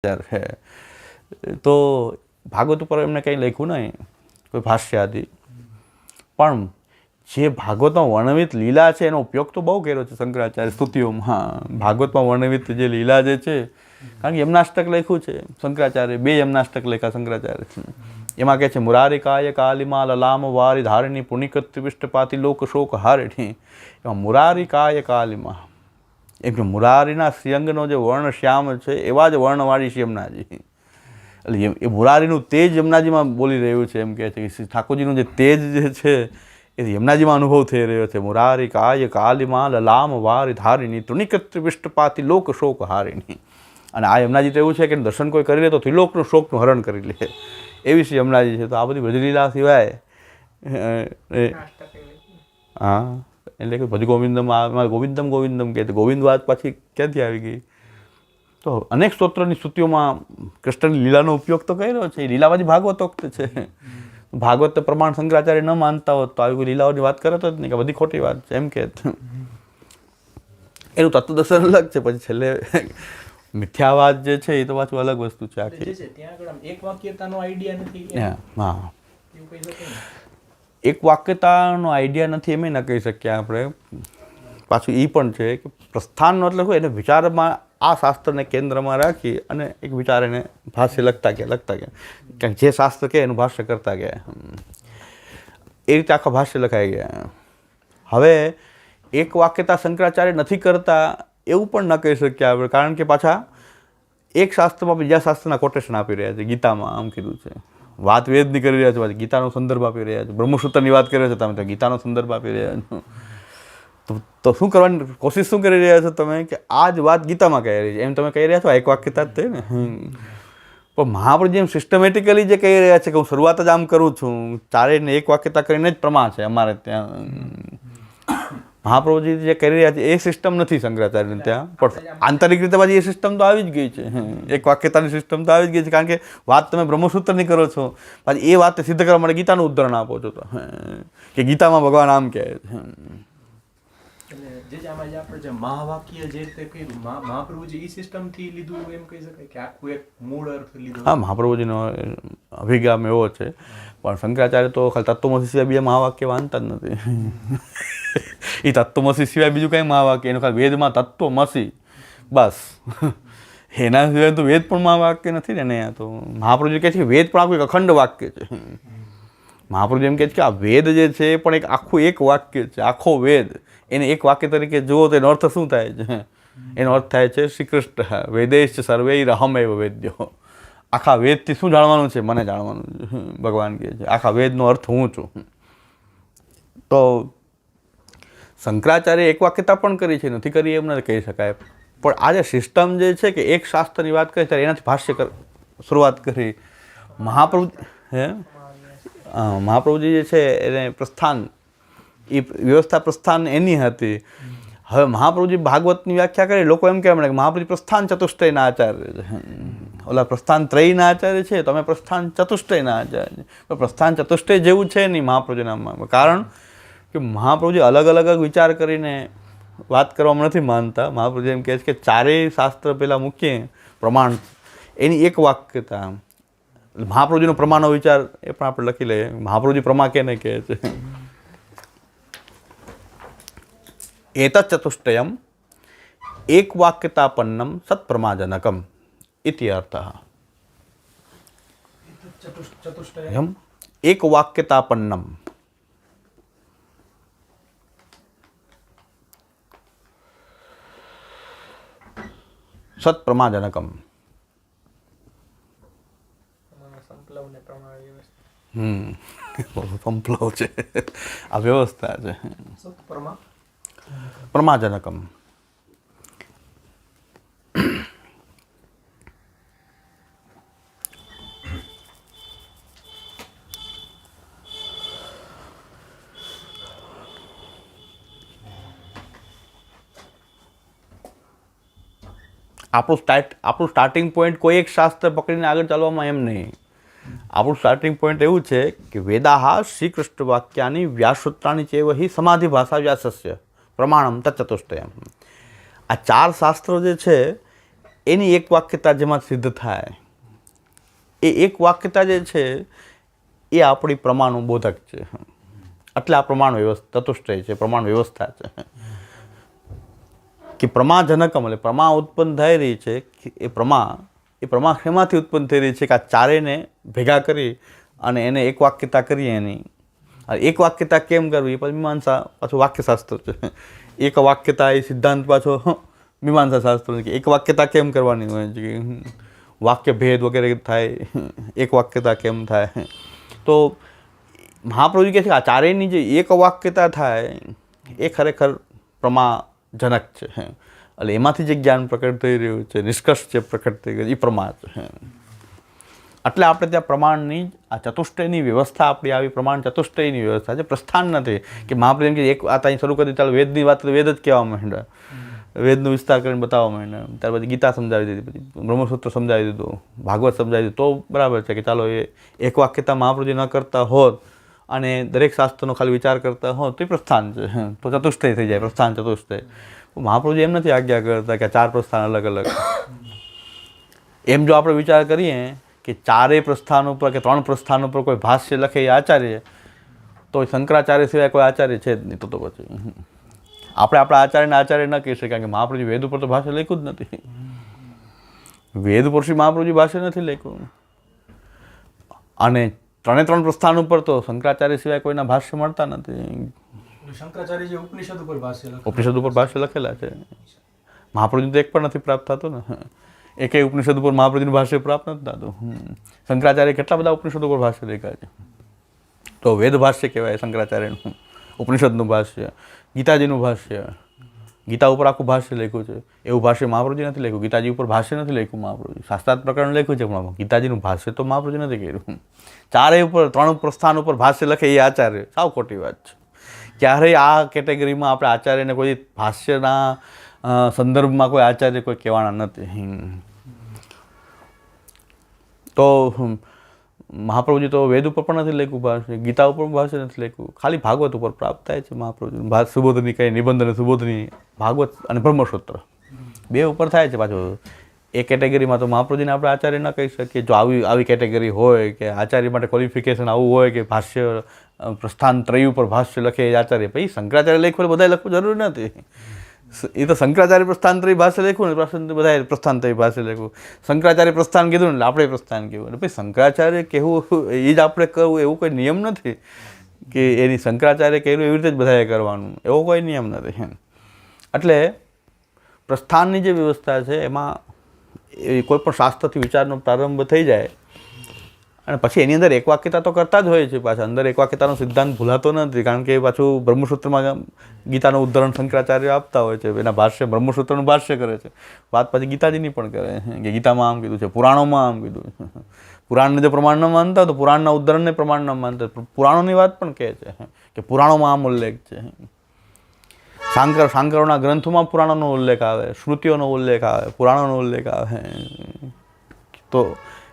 છે. તો ભાગવત ઉપર એમને કંઈ લખ્યું નહીં, કોઈ ભાષ્ય આદિ, પણ જે ભાગવતમાં વર્ણવિત લીલા છે એનો ઉપયોગ તો બહુ કર્યો છે શંકરાચાર્ય સ્તુતિઓમાં. ભાગવતમાં વર્ણવિત જે લીલા જે છે, કારણ કે યમનાષ્ટક લખ્યું છે શંકરાચાર્ય, 2 યમનાષ્ટક લખ્યા શંકરાચાર્ય. એમાં કહે છે મુરારી કાય કાલિમા લલામ વારી ધારિણી પુનિકત્વ વિષ્ટપાતી લોક શોક હારિણી. એમાં મુરારી કાય કાલિમા, એમ કે મુરારીના શ્રીઅંગનો જે વર્ણ શ્યામ છે એવા જ વર્ણવાળી છે યમુનાજી. એટલે એ મુરારીનું તેજ યમુનાજીમાં બોલી રહ્યું છે. એમ કહે છે કે ઠાકોરજીનું જે તેજ જે છે એ યમુનાજીમાં અનુભવ થઈ રહ્યો છે. મુરારી કાય કાલિમા લલામ વારી ધારિણી તુનિકત્વ વિષ્ટપાતી લોક શોક હારિણી. અને આ યમુનાજી તો એવું છે કે દર્શન કોઈ કરી લે તો ત્રિલોકનું શોકનું હરણ કરી લે, એવી શ્રી યમુનાજી છે. તો આ બધી ભજલીલા સિવાય હા, એટલે કે ભજ ગોવિંદમ, ગોવિંદમ ગોવિંદમ કહે, ગોવિંદ વાત પાછી ક્યાંથી આવી ગઈ? તો અનેક સ્તોત્રની સ્તુતિઓમાં કૃષ્ણની લીલાનો ઉપયોગ તો કર્યો છે. એ લીલાવાજી ભાગવતોક્ત છે. ભાગવત પ્રમાણ શંકરાચાર્ય ન માનતા હોત તો આવી કોઈ લીલાઓની વાત કરત જ નહીં, કે બધી ખોટી વાત છે એમ કે. એનું તત્વદર્શન અલગ છે. પછી છેલ્લે મિથ્યાવાદ જે છે એ તો પાછું અલગ વસ્તુ છે આખી. હા, એક વાક્યતાનો આઈડિયા નથી એમ ન કહી શકીએ આપણે. પાછું એ પણ છે કે પ્રસ્થાનનો એટલે શું, એને વિચારમાં આ શાસ્ત્રને કેન્દ્રમાં રાખી અને એક વિચાર એને ભાષ્ય લખતા ગયા કારણ જે શાસ્ત્ર કે એનું ભાષ્ય કરતા ગયા. એ રીતે આખા ભાષ્ય લખાઈ ગયા. હવે એક વાક્યતા શંકરાચાર્ય નથી કરતા એવું પણ ન કહી શકીએ આપણે, કારણ કે પાછા એક શાસ્ત્રમાં બીજા શાસ્ત્રના કોટેશન આપી રહ્યા છે. ગીતામાં આમ કીધું છે, વાત વેદની કરી રહ્યા છો, ગીતાનો સંદર્ભ આપી રહ્યા છો. બ્રહ્મસૂત્રની વાત કરી રહ્યા છો તમે, તો ગીતાનો સંદર્ભ આપી રહ્યા છો. તો શું કરવાની કોશિશ શું કરી રહ્યા છો તમે, કે આ જ વાત ગીતામાં કહી રહી છે એમ તમે કહી રહ્યા છો. એક વાક્યતા જ થઈ ને. પણ મહાપ્રભુજી એમ સિસ્ટમેટિકલી જે કહી રહ્યા છે કે હું શરૂઆત જ આમ કરું છું, ચારેયને એક વાક્યતા કરીને જ પ્રમાણ છે અમારે ત્યાં. મહાપ્રભુજી જે કરી રહ્યા છે એ સિસ્ટમ નથી શંકરાચાર્યને ત્યાં, પણ આંતરિક રીતે પાછી એ સિસ્ટમ તો આવી જ ગઈ છે. એક વાક્યતાની સિસ્ટમ તો આવી જ ગઈ છે, કારણ કે વાત તમે બ્રહ્મસૂત્રની કરો છો, પાછી એ વાત સિદ્ધ કરવા માટે ગીતાનું ઉદાહરણ આપો છો, તો કે ગીતામાં ભગવાન આમ કહે છે. હા, મહાપ્રભુજીનો અભિગમ એવો છે. પણ શંકરાચાર્ય તો ખાલી તત્વમસી સિવાય બીજા મહાવાક્ય વાંચતા જ નથી. એ તત્વમસી સિવાય બીજું કંઈ મહાવાક્ય, એનું ખાલી વેદમાં તત્વમસી બસ, એના સિવાય તો વેદ પણ મહાવાક્ય નથી ને. અહીંયા તો મહાપ્રભુજી કહે છે કે વેદ પણ આખું એક અખંડ વાક્ય છે. મહાપ્રભુજી એમ કહે છે કે આ વેદ જે છે એ પણ એક આખું એક વાક્ય છે. આખો વેદ એને એક વાક્ય તરીકે જુઓ તો એનો અર્થ શું થાય છે? એનો અર્થ થાય છે શ્રી કૃષ્ણ વેદેશ સર્વૈર અહમૈવ વેદ્યો. આખા વેદથી શું જાણવાનું છે? મને જાણવાનું છે. ભગવાન કહે છે આખા વેદનો અર્થ હું છું. તો શંકરાચાર્ય એક વાક્યતા પણ કરી છે, નથી કરી એમ નથી કહી શકાય. પણ આ જે સિસ્ટમ જે છે કે એક શાસ્ત્રની વાત કરી ત્યારે એનાથી ભાષ્ય શરૂઆત કરી. મહાપ્રભુજી જે છે એને પ્રસ્થાન, એ વ્યવસ્થા પ્રસ્થાન એની હતી. હવે મહાપ્રભુજી ભાગવતની વ્યાખ્યા કરી, લોકો એમ કહેવાય કે મહાપ્રભુજી પ્રસ્થાન ચતુષ્ટયના આચાર્ય છે. ઓલા પ્રસ્થાન ત્રયના આચાર્ય છે, તમે પ્રસ્થાન ચતુષ્ટયના આચાર્ય છે. પણ પ્રસ્થાન ચતુષ્ટય જેવું છે નહીં મહાપ્રભુજીનામાં, કારણ કે મહાપ્રભુજી અલગ અલગ વિચાર કરીને વાત કરવામાં નથી માનતા. મહાપ્રભુજી એમ કહે છે કે ચારેય શાસ્ત્ર પહેલાં મૂકીએ પ્રમાણ, એની એક વાક્યતા. મહાપ્રભુજીનો પ્રમાણનો વિચાર એ પણ આપણે લખી લઈએ. મહાપ્રભુજી પ્રમા કેને કહે છે? એતत् ચતુષ્ટયમ એક વાક્યતાપન્નમ સત્પ્રમાજનકમ ઇતિ અર્થઃ. એક વાક્યતાપન્નમ સત્પ્રમાજનકમ. સંપલવ છે, આ વ્યવસ્થા છે. પ્રમાજનકમ. આપણું સ્ટાર્ટિંગ પોઈન્ટ કોઈ એક શાસ્ત્ર પકડીને આગળ ચાલવામાં એમ નહીં. આપણું સ્ટાર્ટિંગ પોઈન્ટ એવું છે કે વેદાહ શ્રી કૃષ્ણ વાક્યાની વ્યાસસૂત્રાણી ચેવ હિ સમાધિ ભાષા વ્યાસસ્ય પ્રમાણમ તત્ચતુષ્ટયમ. આ ચાર શાસ્ત્રો જે છે એની એક વાક્યતા જેમાં સિદ્ધ થાય એ એક વાક્યતા જે છે એ આપણી પ્રમાણનું બોધક છે. એટલે આ પ્રમાણ વ્યવસ્થા ચતુષ્ટય છે, પ્રમાણ વ્યવસ્થા છે કે પ્રમાજનકમ એટલે પ્રમા ઉત્પન્ન થઈ રહી છે કે એ પ્રમા શેમાંથી ઉત્પન્ન થઈ રહી છે કે આ ચારેયને ભેગા કરી અને એને એક વાક્યતા કરીએ એની. એક વાક્યતા કેમ કરવી એ પછી મીમાંસા પાછું વાક્યશાસ્ત્ર છે. એક વાક્યતા એ સિદ્ધાંત પાછો મીમાંસા શાસ્ત્ર કે એક વાક્યતા કેમ કરવાની હોય છે, વાક્ય ભેદ વગેરે થાય, એક વાક્યતા કેમ થાય. તો મહાપ્રભુજી કહે છે કે આ ચારેયની જે એક વાક્યતા થાય એ ખરેખર પ્રમાજનક છે. એટલે એમાંથી જે જ્ઞાન પ્રકટ થઈ રહ્યું છે, નિષ્કર્ષ જે પ્રકટ થઈ ગયું એ પ્રમા છે. એટલે આપણે ત્યાં પ્રમાણની આ ચતુષ્ટયની વ્યવસ્થા આપણી આવી પ્રમાણ ચતુષ્ટયની વ્યવસ્થા છે, પ્રસ્થાન નથી કે મહાપ્રભુ કે એક આ ત્યાં શરૂ કરી ચાલો વેદની વાત વેદ જ કહેવા માંડ્યા, વેદનો વિસ્તાર કરીને બતાવવા માંડ્યા, ત્યાર પછી ગીતા સમજાવી દીધી, પછી બ્રહ્મસૂત્ર સમજાવી દીધું, ભાગવત સમજાવી દીધું, તો બરાબર છે કે ચાલો એ એક વાક્યતા મહાપ્રભુજી ન કરતા હોત અને દરેક શાસ્ત્રનો ખાલી વિચાર કરતા હોત તો એ પ્રસ્થાન છે, તો ચતુષ્ટય થઈ જાય, પ્રસ્થાન ચતુષ્ટય. મહાપ્રભુજી એમ નથી આજ્ઞા કરતા કે ચાર પ્રસ્થાન અલગ અલગ. એમ જો આપણે વિચાર કરીએ કે ચારેય પ્રસ્થાન ઉપર કે 3 પ્રસ્થાન ઉપર કોઈ ભાષ્ય લખે એ આચાર્ય, તો શંકરાચાર્ય સિવાય કોઈ આચાર્ય છે જ નહીં. તો પછી આપણે આપણા આચાર્ય ન કહી શકીએ, કારણ કે મહાપ્રભુજી વેદ ઉપર તો ભાષ્ય લખ્યું જ નથી. વેદ ઉપર શ્રી મહાપ્રભુજી ભાષ્ય નથી લખ્યું. અને 3 પ્રસ્થાન ઉપર તો શંકરાચાર્ય સિવાય કોઈના ભાષ્ય મળતા નથી. શંકરાચાર્ય ઉપનિષદ ઉપર ભાષ્ય લખેલા છે. મહાપ્રભુજી તો એક પણ નથી પ્રાપ્ત થતું ને. એકેય ઉપનિષદ ઉપર મહાપ્રભુજીનું ભાષ્ય પ્રાપ્ત નથી થતું. શંકરાચાર્ય કેટલા બધા ઉપનિષદ ઉપર ભાષ્ય લખ્યા છે. તો વેદ ભાષ્ય કહેવાય શંકરાચાર્યનું, ઉપનિષદનું ભાષ્ય, ગીતાજીનું ભાષ્ય. ગીતા ઉપર આખું ભાષ્ય લખ્યું છે. એવું ભાષ્ય મહાપ્રભુજી નથી લખ્યું. ગીતાજી ઉપર ભાષ્ય નથી લખ્યું મહાપ્રભુજી. શાસ્ત્રાર્થ પ્રકરણ લખ્યું છે પણ ગીતાજીનું ભાષ્ય તો મહાપ્રભુજી નથી કર્યું. ચારેય ઉપર 3 પ્રસ્થાન ઉપર ભાષ્ય લખે એ આચાર્ય, સાવ ખોટી વાત છે. ક્યારેય આ કેટેગરીમાં આપણે આચાર્યને કોઈ ભાષ્યના સંદર્ભમાં કોઈ આચાર્ય કોઈ કહેવાના નથી. તો મહાપ્રભુજી તો વેદ ઉપર પણ નથી લખ્યું ભાષ્ય, ગીતા ઉપર ભાષ્ય નથી લખ્યું, ખાલી ભાગવત ઉપર પ્રાપ્ત થાય છે મહાપ્રભુજી. સુબોધની કઈ નિબંધ અને સુબોધની, ભાગવત અને બ્રહ્મસૂત્ર 2 ઉપર થાય છે. પાછું એ કેટેગરીમાં તો મહાપ્રભુજીને આપણે આચાર્ય ન કહી શકીએ. જો આવી કેટેગરી હોય કે આચાર્ય માટે ક્વોલિફિકેશન આવું હોય કે ભાષ્ય પ્રસ્થાન ત્રય ઉપર ભાષ્ય લખે એ આચાર્ય, પછી શંકરાચાર્ય લખ્યું બધા લખવું જરૂરી નથી. એ તો શંકરાચાર્ય પ્રસ્થાન ત્રય ભાષ્ય લખ્યું ને બધા પ્રસ્થાન ત્રય ભાષ્ય લખ્યું. શંકરાચાર્ય પ્રસ્થાન કીધું ને આપણે પ્રસ્થાન કહેવું, એટલે પછી શંકરાચાર્ય કહેવું એ જ આપણે કરવું એવું કોઈ નિયમ નથી કે એની શંકરાચાર્ય કહેવું એવી રીતે જ બધાએ કરવાનું, એવો કોઈ નિયમ નથી. એટલે પ્રસ્થાનની જે વ્યવસ્થા છે એમાં કોઈ પણ શાસ્ત્રથી વિચારનો પ્રારંભ થઈ જાય અને પછી એની અંદર એકવાક્યતા તો કરતા જ હોય છે. પાછા અંદર એકવાક્યતાનો સિદ્ધાંત ભૂલાતો નથી, કારણ કે પાછું બ્રહ્મસૂત્રમાં ગીતાનું ઉદાહરણ શંકરાચાર્ય આપતા હોય છે, એના ભાષ્ય બ્રહ્મસૂત્રનું ભાષ્ય કરે છે. વાત પછી ગીતાજીની પણ કરે કે ગીતામાં આમ કીધું છે, પુરાણોમાં આમ કીધું છે. પુરાણને જો પ્રમાણ ન માનતા તો પુરાણના ઉદાહરણને પ્રમાણ ન માનતા, પુરાણોની વાત પણ કહે છે કે પુરાણોમાં આમ ઉલ્લેખ છે. શાંકરોના ગ્રંથોમાં પુરાણોનો ઉલ્લેખ આવે, શ્રુતિઓનો ઉલ્લેખ આવે, પુરાણોનો ઉલ્લેખ આવે. તો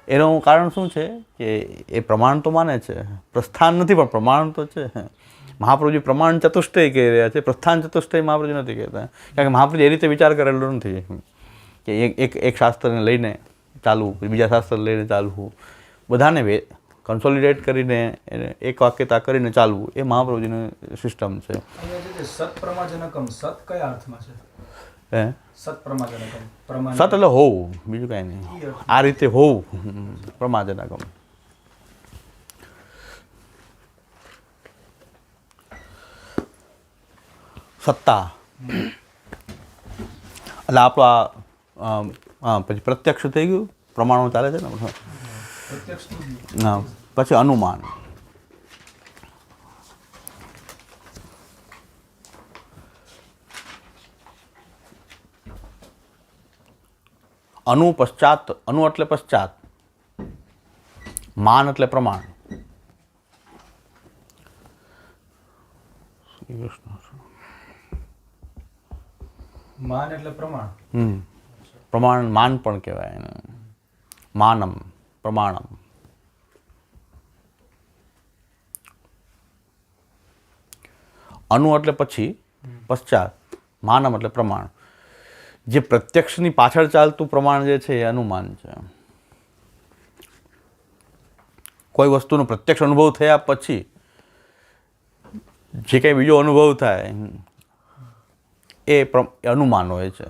એનું કારણ શું છે કે એ પ્રમાણ તો માને છે, પ્રસ્થાન નથી પણ પ્રમાણ તો છે. મહાપ્રભુજી પ્રમાણ ચતુષ્ટય કહી રહ્યા છે, પ્રસ્થાન ચતુષ્ટય મહાપ્રભુજી નથી કહેતા, કારણ કે મહાપ્રભુજી એ રીતે વિચાર કરેલો નથી કે એક શાસ્ત્રને લઈને ચાલવું, બીજા શાસ્ત્ર લઈને ચાલવું, બધાને કન્સોલિડેટ કરીને એક વાક્યતા કરીને ચાલવું, એ મહાપ્રભુજીનું સિસ્ટમ છે. સત્પ્રમાજનકમ, સત કયા અર્થમાં છે? સત્પ્રમાજનકમ, સત એટલે હોવું, બીજું કાંઈ નહીં. આ રીતે હોવું પ્રમાજનકમ. સત્તા એટલે આપણું પછી પ્રત્યક્ષ થઈ ગયું, પ્રમાણો ચાલે છે ને. હા, પછી અનુમાન. અનુ પશ્ચાત, અનુ એટલે પશ્ચાત, માન એટલે પ્રમાણ. માન એટલે પ્રમાણ. પ્રમાણ માન પણ કહેવાય એને. માનમ, પ્રમાણમ. અનુ એટલે પછી, પશ્ચાત, માનમ એટલે પ્રમાણ. જે પ્રત્યક્ષની પાછળ ચાલતું પ્રમાણ જે છે એ અનુમાન છે. કોઈ વસ્તુનો પ્રત્યક્ષ અનુભવ થયા પછી જે કંઈ બીજો અનુભવ થાય એ અનુમાન હોય છે.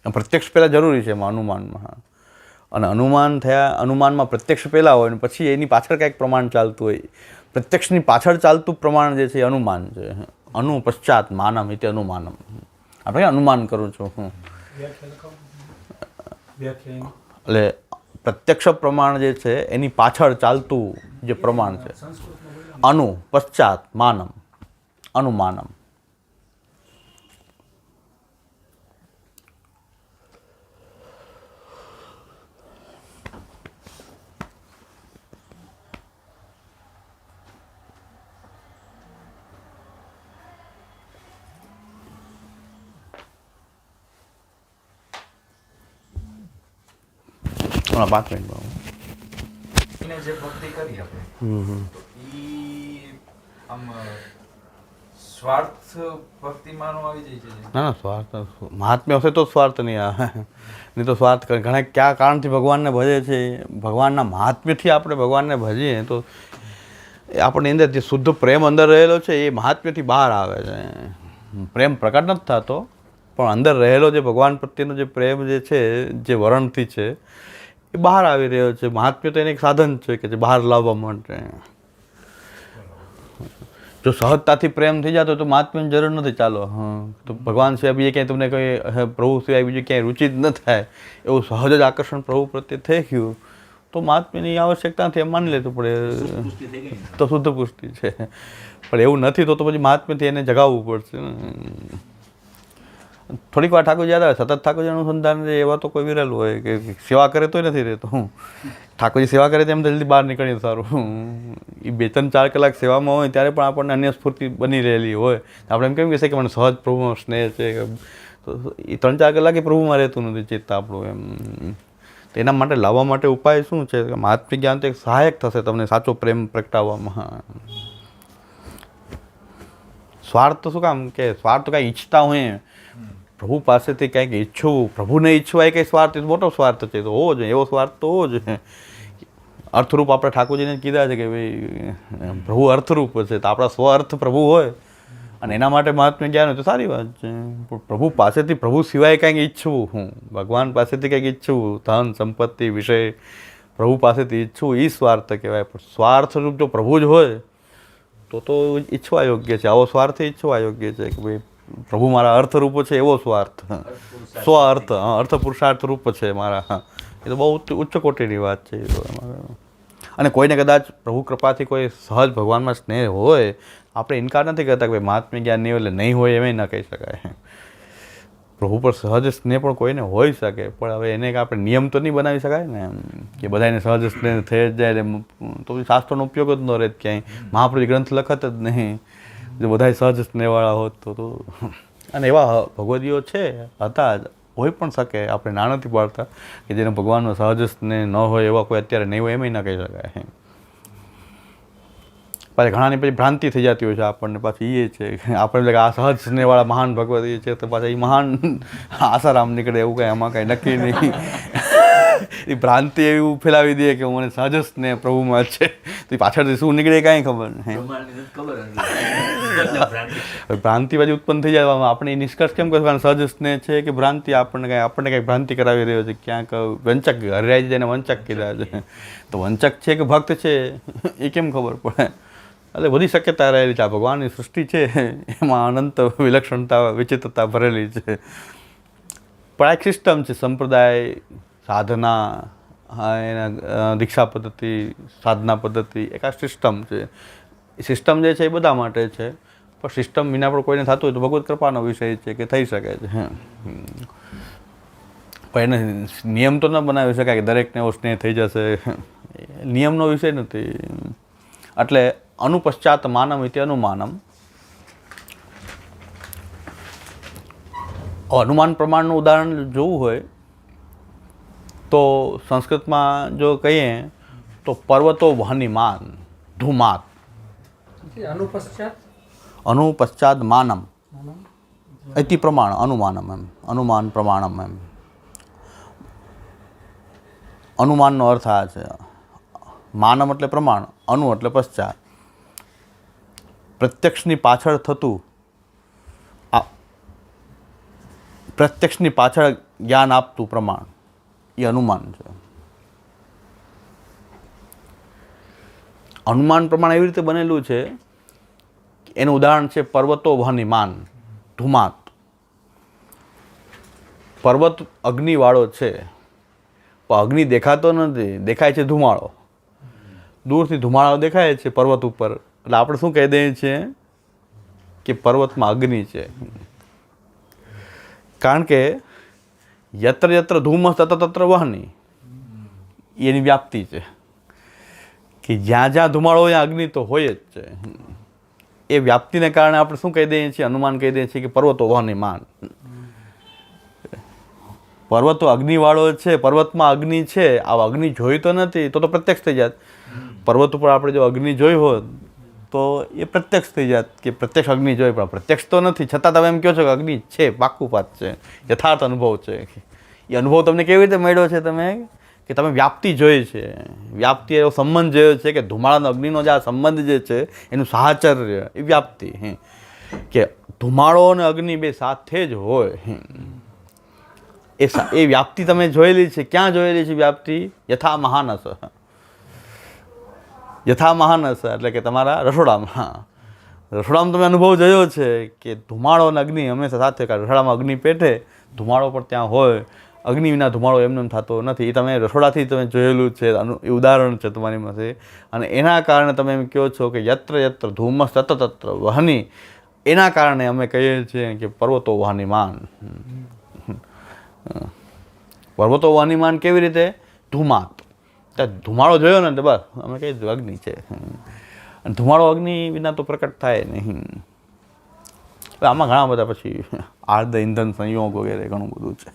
પ્રત્યક્ષ પહેલાં જરૂરી છે એમાં અનુમાનમાં, અને અનુમાનમાં પ્રત્યક્ષ પહેલાં હોય ને પછી એની પાછળ કંઈક પ્રમાણ ચાલતું હોય. પ્રત્યક્ષની પાછળ ચાલતું પ્રમાણ જે છે એ અનુમાન છે. અનુ પશ્ચાત માનમ એટલે અનુમાનમ. આપણે અનુમાન કરું છું હું એટલે પ્રત્યક્ષ પ્રમાણ જે છે એની પાછળ ચાલતું જે પ્રમાણ છે અનુ પશ્ચાત માનમ અનુમાનમ. હમણાં 5 મિનિટમાં એને જે ભક્તિ કરી આપણે તો ઈ આમ સ્વાર્થ ભક્તિ માનો આવી જાય છે. ના સ્વાર્થ મહાત્મ્ય હશે તો સ્વાર્થ નહીં આવે, નહીં તો સ્વાર્થ કરે. ઘણા કયા કારણથી ભગવાનને ભજે છે, ભગવાનના મહાત્મ્યથી આપણે ભગવાનને ભજીએ તો આપણી અંદર જે શુદ્ધ પ્રેમ અંદર રહેલો છે એ મહાત્મ્યથી બહાર આવે છે. પ્રેમ પ્રકટ નથી થતો પણ અંદર રહેલો જે ભગવાન પ્રત્યેનો જે પ્રેમ જે છે જે વરણથી છે એ બહાર આવી રહ્યો છે. મહાત્મ્ય તો એને એક સાધન છે કે જે બહાર લાવવા માટે. જો સહજતાથી પ્રેમ થઈ જતો તો મહાત્મ્યની જરૂર નથી. ચાલો તો ભગવાન સિવાય બીજે ક્યાંય તમને કોઈ પ્રભુ સિવાય બીજું ક્યાંય રુચિ જ ન થાય એવું સહજ જ આકર્ષણ પ્રભુ પ્રત્યે થઈ ગયું તો મહાત્મ્યની આવશ્યકતા નથી એમ માની લેતું પડે તો શુદ્ધ પુષ્ટિ છે. પણ એવું નથી તો પછી મહાત્મ્યથી એને જગાવવું પડશે. થોડીક વાર ઠાકોરજી યાદ આવે, સતત ઠાકોરજી અનુસંધાન એવા તો કોઈ વિરેલું હોય કે સેવા કરે તોય નથી રહેતો. ઠાકોરજી સેવા કરે તેમ જલ્દી બહાર નીકળીએ સારું. એ 2-3-4 કલાક સેવામાં હોય ત્યારે પણ આપણને અન્ય સ્ફૂર્તિ બની રહેલી હોય. આપણે એમ કેમ કહેશે કે મને સહજ પ્રભુનો સ્નેહ છે, તો એ 3-4 કલાક એ પ્રભુમાં રહેતું નથી ચિત્ત આપણું એમ. તો એના માટે લાવવા માટે ઉપાય શું છે કે મહાત્મ્ય જ્ઞાન તો એક સહાયક થશે તમને સાચો પ્રેમ પ્રગટાવવામાં. સ્વાર્થ તો શું કામ કે સ્વાર્થ તો કાંઈ ઈચ્છતા હોય પ્રભુ પાસેથી કંઈક ઈચ્છવું, પ્રભુને ઈચ્છવા એ કંઈ સ્વાર્થ મોટો સ્વાર્થ છે તો હોવો જોઈએ. એવો સ્વાર્થ તો હોવો જોઈએ. અર્થરૂપ આપણે ઠાકોરજીને કીધા છે કે ભાઈ પ્રભુ અર્થરૂપ છે તો આપણા સ્વ અર્થ પ્રભુ હોય અને એના માટે મહાત્મ્ય જ્ઞાન હોય તો સારી વાત છે. પ્રભુ પાસેથી પ્રભુ સિવાય કંઈક ઈચ્છવું, ભગવાન પાસેથી કંઈક ઈચ્છવું, ધન સંપત્તિ વિષય પ્રભુ પાસેથી ઈચ્છવું એ સ્વાર્થ કહેવાય. પણ સ્વાર્થરૂપ જો પ્રભુ જ હોય તો ઈચ્છવા યોગ્ય છે. આવો સ્વાર્થ ઈચ્છવા યોગ્ય છે કે ભાઈ પ્રભુ મારા અર્થરૂપ છે એવો સ્વાર્થ. સ્વ અર્થ અર્થ પુરુષાર્થ રૂપ છે મારા. એ તો બહુ ઉચ્ચ કોટીની વાત છે. અને કોઈને કદાચ પ્રભુ કૃપાથી કોઈ સહજ ભગવાનમાં સ્નેહ હોય, આપણે ઇનકાર નથી કરતા કે ભાઈ મહાત્મ્ય જ્ઞાન નહીં હોય એટલે નહીં હોય એમ ન કહી શકાય. પ્રભુ પર સહજ સ્નેહ પણ કોઈને હોઈ શકે, પણ હવે એને આપણે નિયમ તો નહીં બનાવી શકાય ને કે બધાને સહજ સ્નેહ થઈ જ જાય એટલે તો શાસ્ત્રનો ઉપયોગ જ ન રહે ક્યાંય. મહાપુરુષ ગ્રંથ લખત જ નહીં જો બધા સહજ સ્નેહવાળા હોત તો. અને એવા ભગવદીઓ છે હતા જ, હોઈ પણ શકે, આપણે ના નથી પાડતા કે જેને ભગવાનનો સહજ સ્નેહ ન હોય એવા કોઈ અત્યારે નહીં હોય એમ ન કહી શકાય. પાછી ઘણાની પછી ભ્રાંતિ થઈ જતી હોય છે આપણને. પાછી એ છે કે આપણે આ સહજ સ્નેહવાળા મહાન ભગવદી છે તો પાછા એ મહાન આસારામ નીકળે એવું કાંઈ એમાં કાંઈ નક્કી નહીં. એ ભ્રાંતિ એવું ફેલાવી દે કે મને સહજ સ્નેહ પ્રભુમાં છે તો એ પાછળથી શું નીકળે કાંઈ ખબર નહીં. ભ્રાંતિ બાજુ ઉત્પન્ન થઈ જાય આપણે નિષ્કર્ષ કેમ કરવાનો સહજ સ્નેહ છે કે ભ્રાંતિ આપણને કાંઈ ભ્રાંતિ કરાવી રહ્યો છે. ક્યાંક વંચક હરિરાજ એને વંચક કીધા છે તો વંચક છે કે ભક્ત છે એ કેમ ખબર પડે. એટલે બધી શક્યતા રહેલી છે. આ ભગવાનની સૃષ્ટિ છે એમાં અનંત વિલક્ષણતા વિચિત્રતા ભરેલી છે. પણ આ એક સિસ્ટમ છે, સંપ્રદાય, સાધના, એના દીક્ષા પદ્ધતિ, સાધના પદ્ધતિ, એક આ સિસ્ટમ છે. એ સિસ્ટમ જે છે એ બધા માટે છે પણ સિસ્ટમ વિના પણ કોઈને થતું હોય તો ભગવત કૃપાનો વિષય છે કે થઈ શકે છે. પણ એને નિયમ તો ન બનાવી શકાય કે દરેકને એવો સ્નેહ થઈ જશે. નિયમનો વિષય નથી. એટલે અનુપશ્ચાત માનમ ઇતિ અનુમાનમ. અનુમાન પ્રમાણનું ઉદાહરણ જોવું હોય તો સંસ્કૃતમાં જો કહીએ તો પર્વતો વહનિમાન ધુમાત. અનુપશ્ચાત માનમ ઇતિ પ્રમાણ અનુમાનમ એમ, અનુમાન પ્રમાણમ એમ. અનુમાનનો અર્થ આ છે. માનમ એટલે પ્રમાણ, અનુ એટલે પશ્ચાત. પ્રત્યક્ષની પાછળ થતું પ્રત્યક્ષની પાછળ જ્ઞાન આપતું પ્રમાણ એ અનુમાન છે. અનુમાન પ્રમાણ એવી રીતે બનેલું છે, એનું ઉદાહરણ છે પર્વતો વહનિમાન, ધુમાત. પર્વત અગ્નિવાળો છે, પણ અગ્નિ દેખાતો નથી, દેખાય છે ધુમાડો. દૂરથી ધુમાડો દેખાય છે પર્વત ઉપર, એટલે આપણે શું કહી દઈએ છીએ કે પર્વતમાં અગ્નિ છે. કારણ કે યત્ર યત્ર ધૂમસ તત્ર તત્ર વહની એની વ્યાપ્તિ છે, કે જ્યાં જ્યાં ધુમાડો ત્યાં અગ્નિ તો હોય જ છે. એ વ્યાપ્તિને કારણે આપણે શું કહી દઈએ છીએ, અનુમાન કહી દઈએ છીએ કે પર્વતો વહનિમાન. પર્વતો અગ્નિવાળો છે, પર્વતમાં અગ્નિ છે. આ અગ્નિ જોઈ તો નથી તો પ્રત્યક્ષ થઈ જાત. પર્વત ઉપર આપણે જો અગ્નિ જોઈ હોત તો એ પ્રત્યક્ષ થઈ જાત કે પ્રત્યક્ષ અગ્નિ જોઈ, પણ પ્રત્યક્ષ તો નથી, છતાં તમે એમ કહો છો કે અગ્નિ છે, પાક્કું વાત છે, યથાર્થ અનુભવ છે. એ અનુભવ તમને કેવી રીતે મળ્યો છે? કે તમે વ્યાપ્તિ જોઈ છે. વ્યાપ્તિ એવો સંબંધ જોયો છે કે ધુમાડાનો અગ્નિનો જે આ સંબંધ જે છે એનું સાહચર્ય, એ વ્યાપ્તિ. કે ધુમાડો અને અગ્નિ બે સાથે જ હોય, એ વ્યાપ્તિ તમે જોયેલી છે. ક્યાં જોયેલી છે વ્યાપ્તિ? યથા મહાનસ. યથા મહાનસ એટલે કે તમારા રસોડામાં. રસોડામાં તમે અનુભવ જોયો છે કે ધુમાડો અને અગ્નિ હંમેશા સાથે, કારણ રસોડામાં અગ્નિ પેટે, ધુમાડો પણ ત્યાં હોય. અગ્નિ વિના ધુમાડો એમને થતો નથી. એ તમે રસોડાથી તમે જોયેલું છે, એ ઉદાહરણ છે તમારી પાસે. અને એના કારણે તમે એમ કહો છો કે યત્ર યત્ર ધૂમસ તત્ર તત્ર વહની, એના કારણે અમે કહીએ છીએ કે પર્વતો વહનિમાન. પર્વતો વહનિમાન કેવી રીતે? ધુમાત. ધુમાડો જોયો ને બસ અમે કહી દઉં અગ્નિ છે. અને ધુમાડો અગ્નિ વિના તો પ્રકટ થાય નહીં. આમાં ઘણા બધા પછી આર્ધ ઇંધન સંયોગ વગેરે ઘણું બધું છે.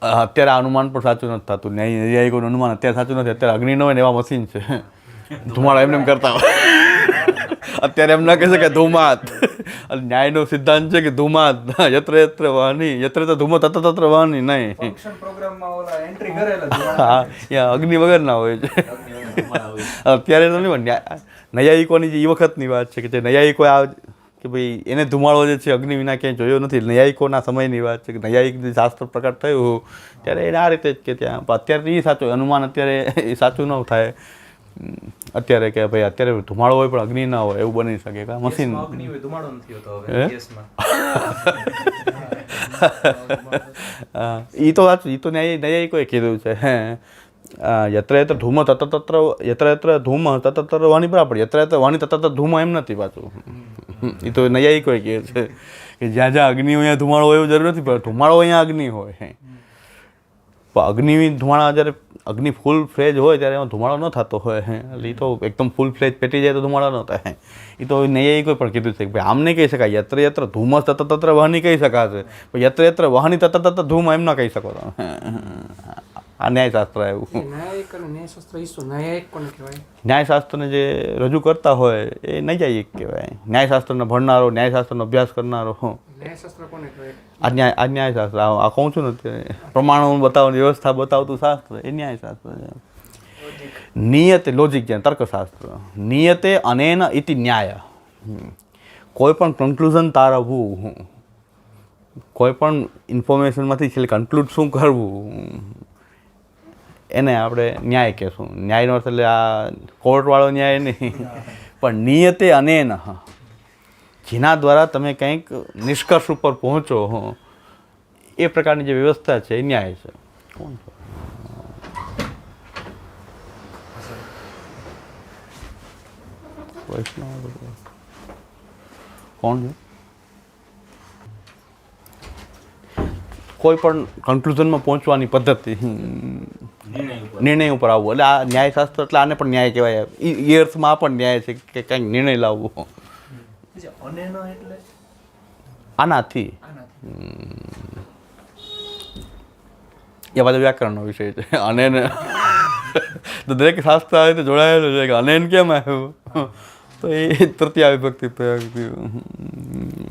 અત્યારે આ અનુમાન પણ સાચું નથી થતું. ન્યાયિકોનું અનુમાન અત્યારે સાચું નથી. અત્યારે અગ્નિ ન હોય ને એવા મશીન છે, ધુમાડો એમને એમ કરતા હોય. અત્યારે એમ ના કહે છે કે ધુમાત. ન્યાયનો સિદ્ધાંત છે કે ધુમાત, યત્ર યત્ર વાહની, યત્ર તો ધુમો તત્ર તત્ર વાહની નહીં. હા, ત્યાં અગ્નિ વગર ના હોય છે. અત્યારે તો નહીં, નૈયાયિકોની જે એ વખતની વાત છે કે જે નૈયાયિકો આ કે ભાઈ એને ધુમાડો જે છે અગ્નિ વિના ક્યાંય જોયો નથી. નૈયાયિકોના સમયની વાત છે કે નૈયાયિક જે શાસ્ત્ર પ્રકટ થયું ત્યારે એને આ રીતે જ કે ત્યાં. અત્યારે એ સાચું અનુમાન, અત્યારે એ સાચું ન થાય. અત્યારે કે ભાઈ અત્યારે ધુમાડો હોય પણ અગ્નિ ના હોય, એવું બની શકે કે મશીન. એ તો સાચું, એ તો નૈયાયિકોએ કીધું છે. યત્ર યત્ર ધૂમ તત્ર તત્ર, યત્ર યત્ર ધૂમ તત્ર તત્ર વાણી બરાબર, યત્ર યત્ર વાણી તત્ર તત્ર ધૂમ એમ નથી પાછું. એ તો નૈયાયિકોએ કહે છે કે જ્યાં જ્યાં અગ્નિ હોય અહીંયા ધુમાડો હોય એવું જરૂર નથી, પણ ધુમાડો અહીંયા અગ્નિ હોય. પણ અગ્નિ ધુમાડા જ્યારે અગ્નિ ફૂલ ફ્લેજ હોય ત્યારે એમાં ધુમાડો ન થતો હોય. એટલે એ તો એકદમ ફૂલ ફ્લેજ પેટી જાય તો ધુમાડો ન થાય. એ તો નૈયાયિકોએ પણ કીધું છે કે ભાઈ આમ નહીં કહી શકાય. યત્ર યત્ર ધૂમસ તત્ર તત્ર વહની કહી શકાશે, પણ યત્ર યત્ર વહની તત્ર તત્ર ધૂમ એમ ના કહી શકો તમે. આ ન્યાયશાસ્ત્ર આવ્યું. ન્યાયશાસ્ત્રને જે રજૂ કરતા હોય એ નૈયાયિક કહેવાય. ન્યાયશાસ્ત્રને ભણનારો, ન્યાયશાસ્ત્રનો અભ્યાસ કરનારો આ ન્યાયશાસ્ત્ર. આ કહું છું ને, પ્રમાણો બતાવવાની વ્યવસ્થા બતાવતું શાસ્ત્ર એ ન્યાયશાસ્ત્ર છે. નિયતે લોજિક છે, તર્કશાસ્ત્ર. નિયતે અનેન ઇતિ ન્યાય. કોઈ પણ કન્ક્લુઝન તારવવું, કોઈ પણ ઇન્ફોર્મેશનમાંથી છેલ્લે કન્ક્લુડ શું કરવું, એને આપણે ન્યાય કહેશું. ન્યાયનો અર્થ એટલે આ કોર્ટવાળો ન્યાય નહીં, પણ નિયતે અનેન, જેના દ્વારા તમે કંઈક નિષ્કર્ષ ઉપર પહોંચો એ પ્રકારની જે વ્યવસ્થા છે એ ન્યાય છે. કોણ છે? કોણ છે? કોઈ પણ કન્ક્લુઝનમાં પહોંચવાની પદ્ધતિ, નિર્ણય ઉપર આવવું. એટલે આ ન્યાયશાસ્ત્ર એટલે આને પણ ન્યાય કહેવાય. એ અર્થમાં આ પણ ન્યાય છે કે કંઈક નિર્ણય લાવવો. આનાથી એ પાછો વ્યાકરણનો વિષય છે. અને તો દરેક શાસ્ત્ર આ રીતે જોડાયેલું છે કે અનેન કેમ આવ્યું, તો એ તૃતીય વિભક્તિ પ્રયોગ થયું.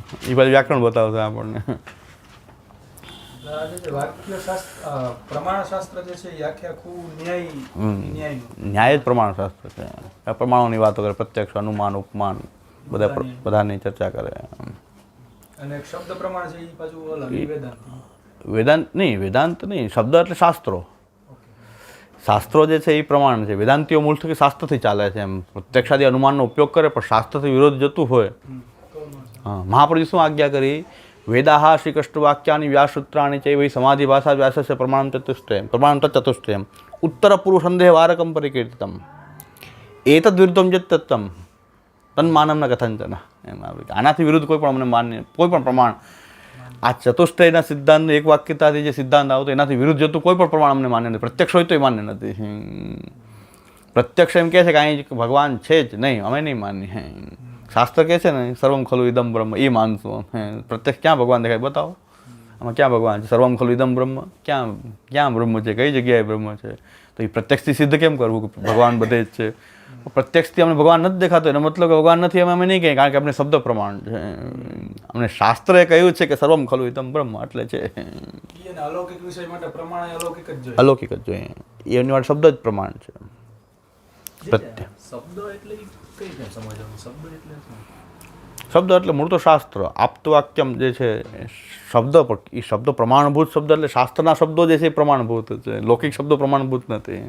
એ પાછું વ્યાકરણ બતાવશે આપણને. આ જે વાક્યશાસ્ત્ર પ્રમાણશાસ્ત્ર જે છે એ આખે આખું ન્યાયનું ન્યાય જ પ્રમાણશાસ્ત્ર છે. આ પ્રમાણોની વાતો કરે, પ્રત્યક્ષ, અનુમાન, ઉપમાન બધાની ચર્ચા કરે. અને એક શબ્દ પ્રમાણ છે એ પાછું અલગ વેદાંત. વેદાંત નહીં, શબ્દ એટલે શાસ્ત્રો. શાસ્ત્રો જે છે એ પ્રમાણ છે. વેદાંતિઓ મૂળથી શાસ્ત્રથી ચાલે છે. એમ પ્રત્યક્ષાદી અનુમાનનો ઉપયોગ કરે પણ શાસ્ત્રથી વિરોધ જતું હોય. હા, મહાપ્રભુ શું આજ્ઞા કરી? વેદાહ શ્રીકૃષ્ણ વાક્યાની વ્યાસસૂત્રાણી ચૈવ સમાધિ ભાષા વ્યાસસ્ય પ્રમાણમ ચતુષ્ટયમ પ્રમાણમ તત્ચતુષ્ટયમ ઉત્તર પૂર્વ સંદેહ વારકમ પરિકીર્તિતમ એતદ વિરુદ્ધમ જે તત્તમ તન્માનમ ન કથંચન. એમ આનાથી વિરુદ્ધ કોઈ પણ અમને માન્ય કોઈ પણ પ્રમાણ, આ ચતુષ્ટયના સિદ્ધાંત એક વાક્યતાથી જે સિદ્ધાંત આવતો એનાથી વિરુદ્ધ જતું કોઈ પણ પ્રમાણ અમને માન્ય નથી. પ્રત્યક્ષ હોય તો એ માન્ય નથી. પ્રત્યક્ષ એમ કહે છે કે અહીં ભગવાન છે જ નહીં, અમે નહીં માનીએ. શાસ્ત્ર કહે છે ને સર્વમ ખલુ ઇદમ બ્રહ્મ, એ માનશું. પ્રત્યક્ષ ક્યાં ભગવાન દેખાય? બતાવો. આમાં ક્યાં ભગવાન છે? સર્વમ ખલુ ઇદમ બ્રહ્મ, ક્યાં બ્રહ્મ છે? કઈ જગ્યાએ બ્રહ્મ છે? તો એ પ્રત્યક્ષથી સિદ્ધ કેમ કરવું કે ભગવાન બધે જ છે? પ્રત્યક્ષથી અમને ભગવાન નથી દેખાતો એનો મતલબ કે ભગવાન નથી અમે નહીં કહીએ, કારણ કે અમને શબ્દ પ્રમાણ છે. અમને શાસ્ત્રએ કહ્યું છે કે સર્વમ ખલુ ઇદમ બ્રહ્મ એટલે છે. અલૌકિક વિષય માટે પ્રમાણ અલૌકિક જ જોઈએ. અલૌકિક જ જોઈએ. એની માટે શબ્દ જ પ્રમાણ છે. શબ્દ એટલે કઈ રીતે સમજવાનું? શબ્દ એટલે મૂળ તો શાસ્ત્ર. આપ્તવાક્યમ જે છે શબ્દ, એ શબ્દ પ્રમાણભૂત શબ્દ એટલે શાસ્ત્રના શબ્દો જે છે એ પ્રમાણભૂત છે. લૌકિક શબ્દો પ્રમાણભૂત નથી.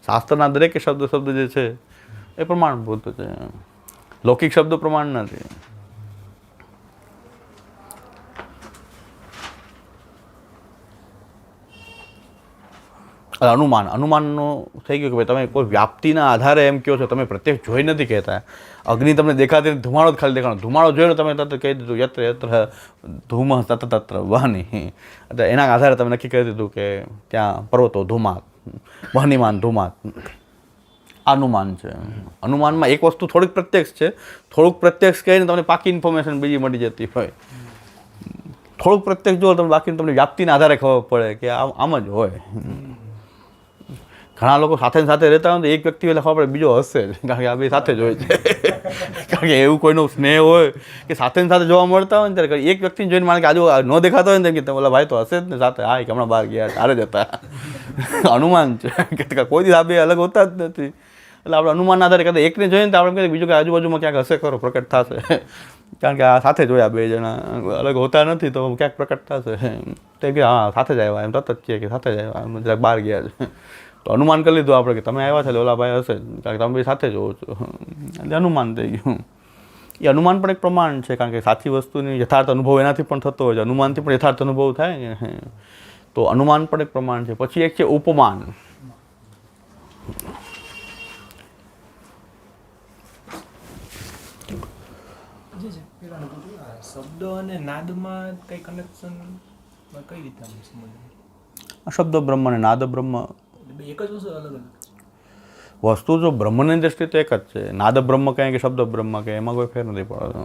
શાસ્ત્રના દરેક શબ્દ જે છે એ પ્રમાણભૂત છે. લૌકિક શબ્દો પ્રમાણ નથી. અનુમાનનું થઈ ગયું કે ભાઈ તમે કોઈ વ્યાપ્તિના આધારે એમ કહો છો, તમે પ્રત્યક્ષ જોઈ નથી કહેતા. અગ્નિ તમને દેખાતી, ધુમાડો જ ખાલી દેખાણો, ધુમાડો જોયો તમે તરત કહી દીધું યત્ર યત્ર ધૂમ તત્ર તત્ર વહની. એટલે એના આધારે તમે નક્કી કરી દીધું કે ત્યાં પર્વતો ધુમાત, વહનીમાન ધુમાત. અનુમાન છે. અનુમાનમાં એક વસ્તુ થોડીક પ્રત્યક્ષ છે, થોડુંક પ્રત્યક્ષ કહીને તમને પાકી ઇન્ફોર્મેશન બીજી મળી જતી હોય. થોડુંક પ્રત્યક્ષ જો તમે બાકી તમને વ્યાપ્તિના આધારે ખબર પડે કે આમ જ હોય. ઘણા લોકો સાથે સાથે રહેતા હોય તો એક વ્યક્તિ એટલે ખબર પડે બીજો હશે જ, કારણ કે આ બે સાથે જ હોય છે. કારણ કે એવું કોઈનો સ્નેહ હોય કે સાથે સાથે જોવા મળતા હોય ને ત્યારે એક વ્યક્તિને જોઈને માને કે આજુ ન દેખાતો હોય ને કે ઓલા ભાઈ તો હશે જ ને સાથે. હા, કે હમણાં બહાર ગયા હારે જ હતા. અનુમાન છે કે કોઈ દિવસ આ બે અલગ હોતા જ નથી. એટલે આપણે અનુમાનના આધારે કદાચ એકને જોઈએ ને તો આપણે કહીએ બીજું કે આજુબાજુમાં ક્યાંક હશે ખરો, પ્રકટ થશે. કારણ કે આ સાથે જોયા બે જણા, અલગ હોતા નથી તો ક્યાંક પ્રકટ થશે. તો કે હા સાથે જ આવ્યા, એમ તરત જ કહે કે સાથે જ આવ્યા, જરાક બહાર ગયા છે. તો અનુમાન કરી લીધું આપણે કે તમે આવ્યા છો એટલે ઓલા ભાઈ હશે, કારણ કે તમે બે સાથે જોવો છો. એટલે અનુમાન થઈ ગયું. એ અનુમાન પણ એક પ્રમાણ છે, કારણ કે સાચી વસ્તુની યથાર્થ અનુભવ એનાથી પણ થતો હોય છે. અનુમાનથી પણ યથાર્થ અનુભવ થાય ને, તો અનુમાન પણ એક પ્રમાણ છે. પછી એક છે ઉપમાન. શબ્દ અને નાદમાં કઈ કનેક્શન કઈ રીતે સમજવું? શબ્દ બ્રહ્મ અને નાદ બ્રહ્મ એક જ વસ્તુ અલગ અલગ વસ્તુ જો બ્રહ્મની દ્રષ્ટિએ તો એક જ છે. નાદ બ્રહ્મ કહે કે શબ્દ બ્રહ્મ કહે એમાં કોઈ ફેર નથી પડતો.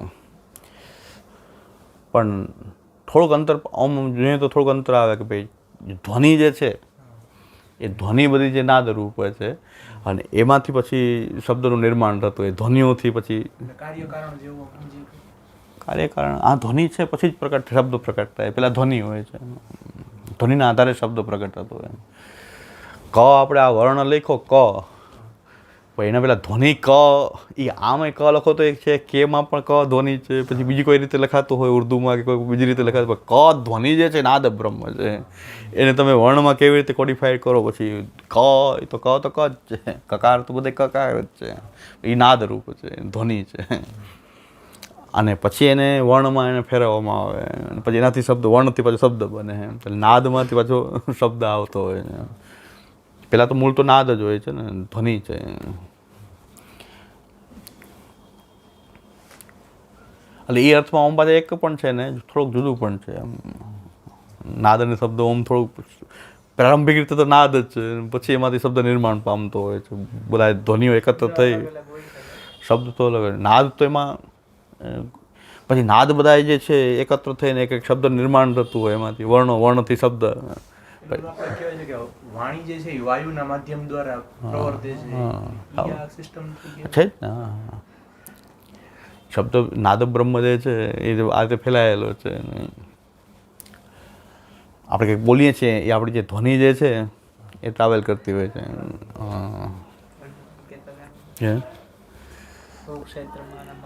પણ થોડુંક અંતર આમ જોઈએ તો થોડુંક અંતર આવે કે ભાઈ ધ્વનિ જે છે એ ધ્વનિ બધી જે નાદ રૂપ છે અને એમાંથી પછી શબ્દનું નિર્માણ થતું હોય. ધ્વનિઓથી પછી કાર્યકારણ જેવું કાર્યકારણ આ ધ્વનિ છે પછી જ પ્રકટ શબ્દ પ્રકટ થાય. પેલા ધ્વનિ હોય છે, ધ્વનિના આધારે શબ્દ પ્રકટ થતો હોય. ક આપણે આ વર્ણ લખો ક, પછી એના પેલા ધ્વનિ ક, એ આમાં ક લખો તો એક છે, કેમાં પણ ક ધ્વનિ છે, પછી બીજી કોઈ રીતે લખાતું હોય ઉર્દુમાં કે કોઈ બીજી રીતે લખાતું હોય. ક ધ્વનિ જે છે નાદ બ્રહ્મ છે, એને તમે વર્ણમાં કેવી રીતે કોડિફાઈડ કરો. પછી ક એ તો ક જ છે, કકાર તો બધે કકાર જ છે, એ નાદ રૂપ છે, ધ્વનિ છે. અને પછી એને વર્ણમાં એને ફેરવવામાં આવે અને પછી એનાથી શબ્દ, વર્ણથી પાછો શબ્દ બને. નાદમાંથી પાછો શબ્દ આવતો હોય છે. પહેલાં તો મૂળ તો નાદ જ હોય છે ને, ધ્વનિ છે. એટલે એ અર્થમાં ઓમ પાછા એક પણ છે ને થોડુંક જુદું પણ છે. નાદ અને શબ્દ ઓમ થોડુંક પ્રારંભિક રીતે તો નાદ જ છે, પછી એમાંથી શબ્દ નિર્માણ પામતો હોય છે. બધા ધ્વનિઓ એકત્ર થઈ શબ્દ તો અલગ. નાદ તો એમાં પછી નાદ બધા જે છે એકત્ર થઈને એક એક શબ્દ નિર્માણ થતું હોય એમાંથી, વર્ણથી શબ્દ. વાણી જે છે વાયુના માધ્યમ દ્વારા પ્રવર્તે છે, છે જ ને. શબ્દ નાદ બ્રહ્મ જે છે એ આ રીતે ફેલાયેલો છે. આપણે કંઈક બોલીએ છીએ એ આપણી જે ધ્વનિ જે છે એ ટ્રાવેલ કરતી હોય છે.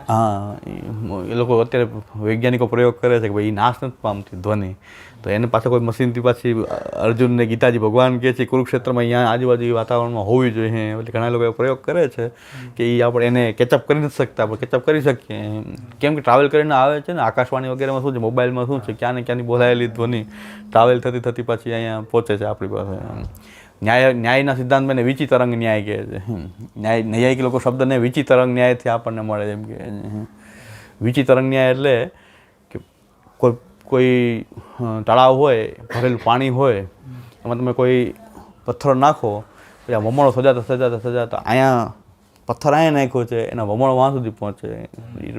હા, એ લોકો અત્યારે વૈજ્ઞાનિકો પ્રયોગ કરે છે કે ભાઈ એ નાશ નથી પામતી ધ્વનિ, તો એને પાછળ કોઈ મશીનથી પાછી અર્જુનને ગીતાજી ભગવાન કહે છે કુરુક્ષેત્રમાં અહીંયા આજુબાજુ વાતાવરણમાં હોવી જોઈએ. એટલે ઘણા લોકો એવો પ્રયોગ કરે છે કે એ આપણે એને કેચઅપ કરી નથી શકતા, આપણે કેચઅપ કરી શકીએ. કેમ કે ટ્રાવેલ કરીને આવે છે ને, આકાશવાણી વગેરેમાં શું છે, મોબાઈલમાં શું છે, ક્યાં ને ક્યાંની બોલાયેલી ધ્વનિ ટ્રાવેલ થતી થતી પછી અહીંયા પહોંચે છે આપણી પાસે. ન્યાયના સિદ્ધાંતમાં એને વિચી તરંગ ન્યાય કહે છે. ન્યાયિક લોકો શબ્દને વિચી તરંગ ન્યાયથી આપણને મળે. એમ કે વિચી તરંગ ન્યાય એટલે કે કોઈ તળાવ હોય, ભરેલું પાણી હોય, એમાં તમે કોઈ પથ્થર નાખો, પછી આ વમળો સજાતા અહીંયા પથ્થર અહીંયા નાખ્યો છે, એના વમળો વાં સુધી પહોંચે,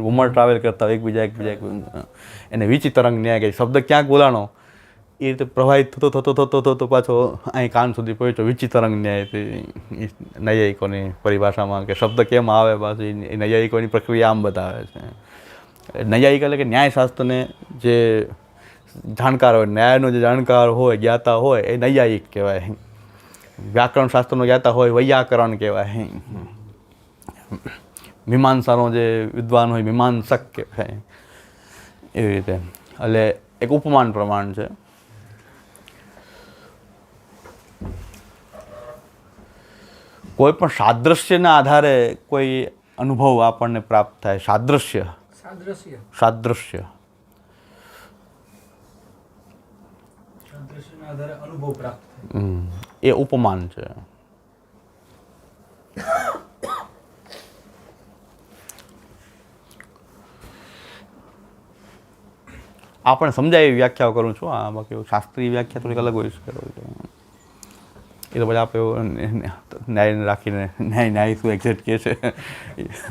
વમળ ટ્રાવેલ કરતા હોય એકબીજા એને વિચી તરંગ ન્યાય કહે. શબ્દ ક્યાંક બોલાણો એ રીતે પ્રવાહિત થતો પાછો અહીં કાન સુધી પહોંચ્યો. વિચી તરંગ ન્યાયથી નૈયાયિકોની પરિભાષામાં કે શબ્દ કેમ આવે, પાછું એ નૈયાયિકોની પ્રક્રિયા આમ બતાવે છે. નૈયાયિક એટલે કે ન્યાયશાસ્ત્રને જે જાણકાર હોય, ન્યાયનો જે જાણકાર હોય, જ્ઞાતા હોય એ નૈયાયિક કહેવાય. વ્યાકરણ શાસ્ત્રનો જ્ઞાતા હોય વૈયાકરણ કહેવાય. મીમાંસાનો જે વિદ્વાન હોય મીમાંસક કહેવાય. એવી રીતે એટલે એક ઉપમાન પ્રમાણ છે. કોઈ પણ સાદૃશ્યના આધારે કોઈ અનુભવ આપણને પ્રાપ્ત થાય. સાદૃશ્ય એ ઉપમાન છે. આપણે સમજાય એવી વ્યાખ્યાઓ કરું છું. આ બાકી શાસ્ત્રીય વ્યાખ્યા થોડીક અલગ હોય છે. એ તો પછી આપણે ન્યાયને રાખીને ન્યાય શું એક્ઝેક્ટ કહે છે,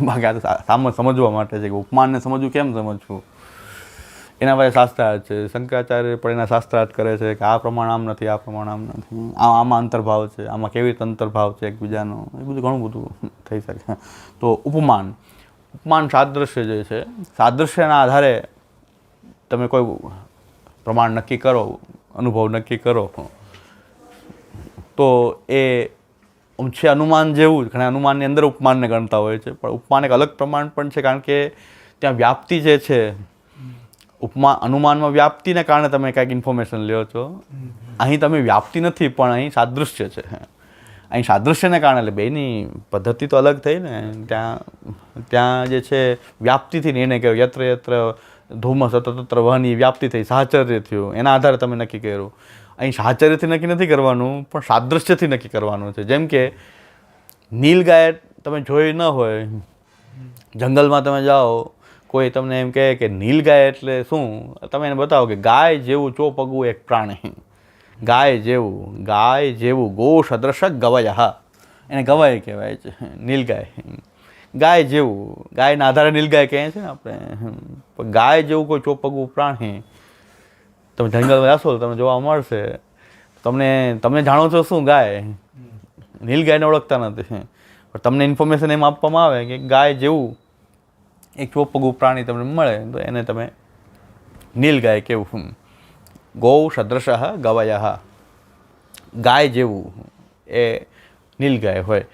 બાકી આ તો સમજવા માટે છે કે ઉપમાનને સમજવું કેમ સમજવું એના પાસે શાસ્ત્રાર્થ છે. શંકરાચાર્ય પણ એના શાસ્ત્રાર્થ કરે છે કે આ પ્રમાણ આમ નથી, આ પ્રમાણ આમ નથી, આમાં અંતર્ભાવ છે, આમાં કેવી રીતે અંતર્ભાવ છે એકબીજાનો, એ બધું ઘણું બધું થઈ શકે. તો ઉપમાન સાદૃશ્ય જે છે, સાદૃશ્યના આધારે તમે કોઈ પ્રમાણ નક્કી કરો, અનુભવ નક્કી કરો, તો એ છે અનુમાન જેવું જ. ઘણા અનુમાનની અંદર ઉપમાનને ગણતા હોય છે, પણ ઉપમાન એક અલગ પ્રમાણ પણ છે, કારણ કે ત્યાં વ્યાપ્તિ જે છે, અનુમાનમાં વ્યાપ્તિને કારણે તમે કાંઈક ઇન્ફોર્મેશન લ્યો છો. અહીં તમે વ્યાપ્તિ નથી, પણ અહીં સાદૃશ્ય છે. અહીં સાદૃશ્યને કારણે, એટલે બેની પદ્ધતિ તો અલગ થઈ ને. ત્યાં જે છે વ્યાપ્તિથી નિર્ણય કર્યો. યત્ર યત્ર ધૂમ સતત્ર વહની વ્યાપ્તિ થઈ, સાહચર્ય થયું, એના આધારે તમે નક્કી કર્યું. અહીં સાહચર્યથી નક્કી નથી કરવાનું, પણ સાદૃશ્યથી નક્કી કરવાનું છે. જેમ કે નીલગાય તમે જોઈ ન હોય, જંગલમાં તમે જાઓ, કોઈ તમને એમ કહે કે નીલગાય એટલે શું, તમે એને બતાવો કે ગાય જેવું ચોપગવું એક પ્રાણી, ગાય જેવું ગો સદૃશ ગવય, એને ગવય કહેવાય છે. નીલગાય ગાય જેવું, ગાયના આધારે નીલગાય કહે છે ને આપણે. ગાય જેવું કોઈ ચોપગવું પ્રાણી તમે જંગલમાં જશો તમને જોવા મળશે. તમે જાણો છો શું ગાય, નીલગાયને ઓળખતા નથી, પણ તમને ઇન્ફોર્મેશન એમ આપવામાં આવે કે ગાય જેવું એક ચોપગું પ્રાણી તમને મળે, તો એને તમે નીલગાય કેવું. ગૌ સદૃશ ગવય, ગાય જેવું એ નીલગાય હોય.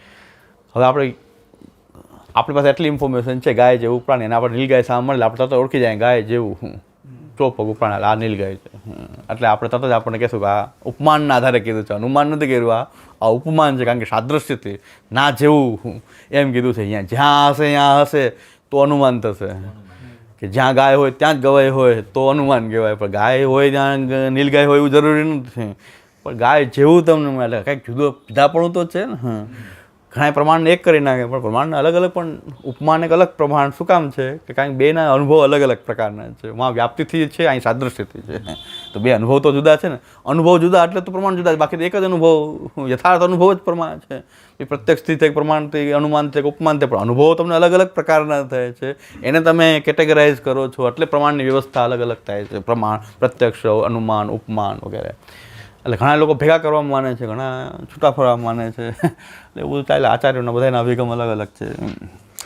હવે આપણી પાસે એટલી ઇન્ફોર્મેશન છે ગાય જેવું પ્રાણી, અને આપણે નીલગાય સામે મળે આપણે તરત ઓળખી જાય ગાય જેવું ચોપગું પ્રાણી, આ નીલગાય છે. એટલે આપણે તરત જ આપણને કહેશું કે આ ઉપમાનના આધારે કીધું છે, અનુમાન નથી કર્યું, આ ઉપમાન છે. કારણ કે સાદૃશ્યથી ના જેવું એમ કીધું છે. જ્યાં હશે તો અનુમાન થશે, કે જ્યાં ગાય હોય ત્યાં જ ગવાય હોય તો અનુમાન કહેવાય. પણ ગાય હોય ત્યાં નીલગાય હોય એવું જરૂરી નથી, પણ ગાય જેવું તમને મળે કંઈક જુદાપણું તો છે ને. ઘણા પ્રમાણને એક કરી નાખે, પણ પ્રમાણને અલગ અલગ, પણ ઉપમાન એક અલગ પ્રમાણ શું કામ છે કે કારણ કે બેના અનુભવ અલગ અલગ પ્રકારના છે. માં વ્યાપ્તિથી છે, અહીં સાદૃશ્યથી છે. તો બે અનુભવ તો જુદા છે ને. અનુભવ જુદા એટલે તો પ્રમાણ જુદા છે. બાકી તો એક જ અનુભવ, યથાર્થ અનુભવ જ પ્રમાણ છે. એ પ્રત્યક્ષથી તે પ્રમાણથી અનુમાન છે કે ઉપમાન, તે પણ અનુભવો તમને અલગ અલગ પ્રકારના થાય છે. એને તમે કેટેગરાઇઝ કરો છો એટલે પ્રમાણની વ્યવસ્થા અલગ અલગ થાય છે. પ્રમાણ, પ્રત્યક્ષ, અનુમાન, ઉપમાન વગેરે. એટલે ઘણા લોકો ભેગા કરવામાં માને છે, ઘણા છૂટા ફરવા માને છે. એટલે એવું ચાલે. આચાર્યોના બધાના અભિગમ અલગ અલગ છે.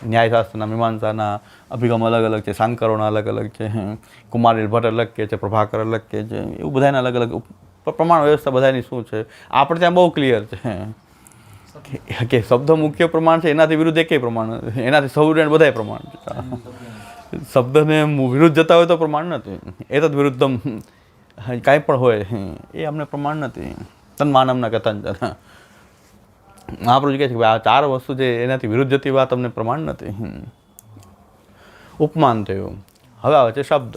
ન્યાયશાસ્ત્રના મીમાંસાના અભિગમ અલગ અલગ છે, શાંકરોના અલગ અલગ છે, કુમારી ભટ્ટ અલગ કે છે, પ્રભાકર અલગ કે છે, એવું બધાના અલગ અલગ પ્રમાણ વ્યવસ્થા બધાની શું છે. આપણે ત્યાં બહુ ક્લિયર છે કે શબ્દ મુખ્ય પ્રમાણ છે, એનાથી વિરુદ્ધ એકેય પ્રમાણ નથી, એનાથી સૌને બધાય પ્રમાણ છે. શબ્દને વિરુદ્ધ જતા હોય તો પ્રમાણ નથી. એ તો વિરુદ્ધમ કાંઈ પણ હોય એ અમને પ્રમાણ નથી. તન્માનમના કથંચન મહાપ્રભુ કહે છે કે આ 4 વસ્તુ છે એનાથી વિરુદ્ધ જતી વાત અમને પ્રમાણ નથી. ઉપમાન થયું. હવે આવે છે શબ્દ.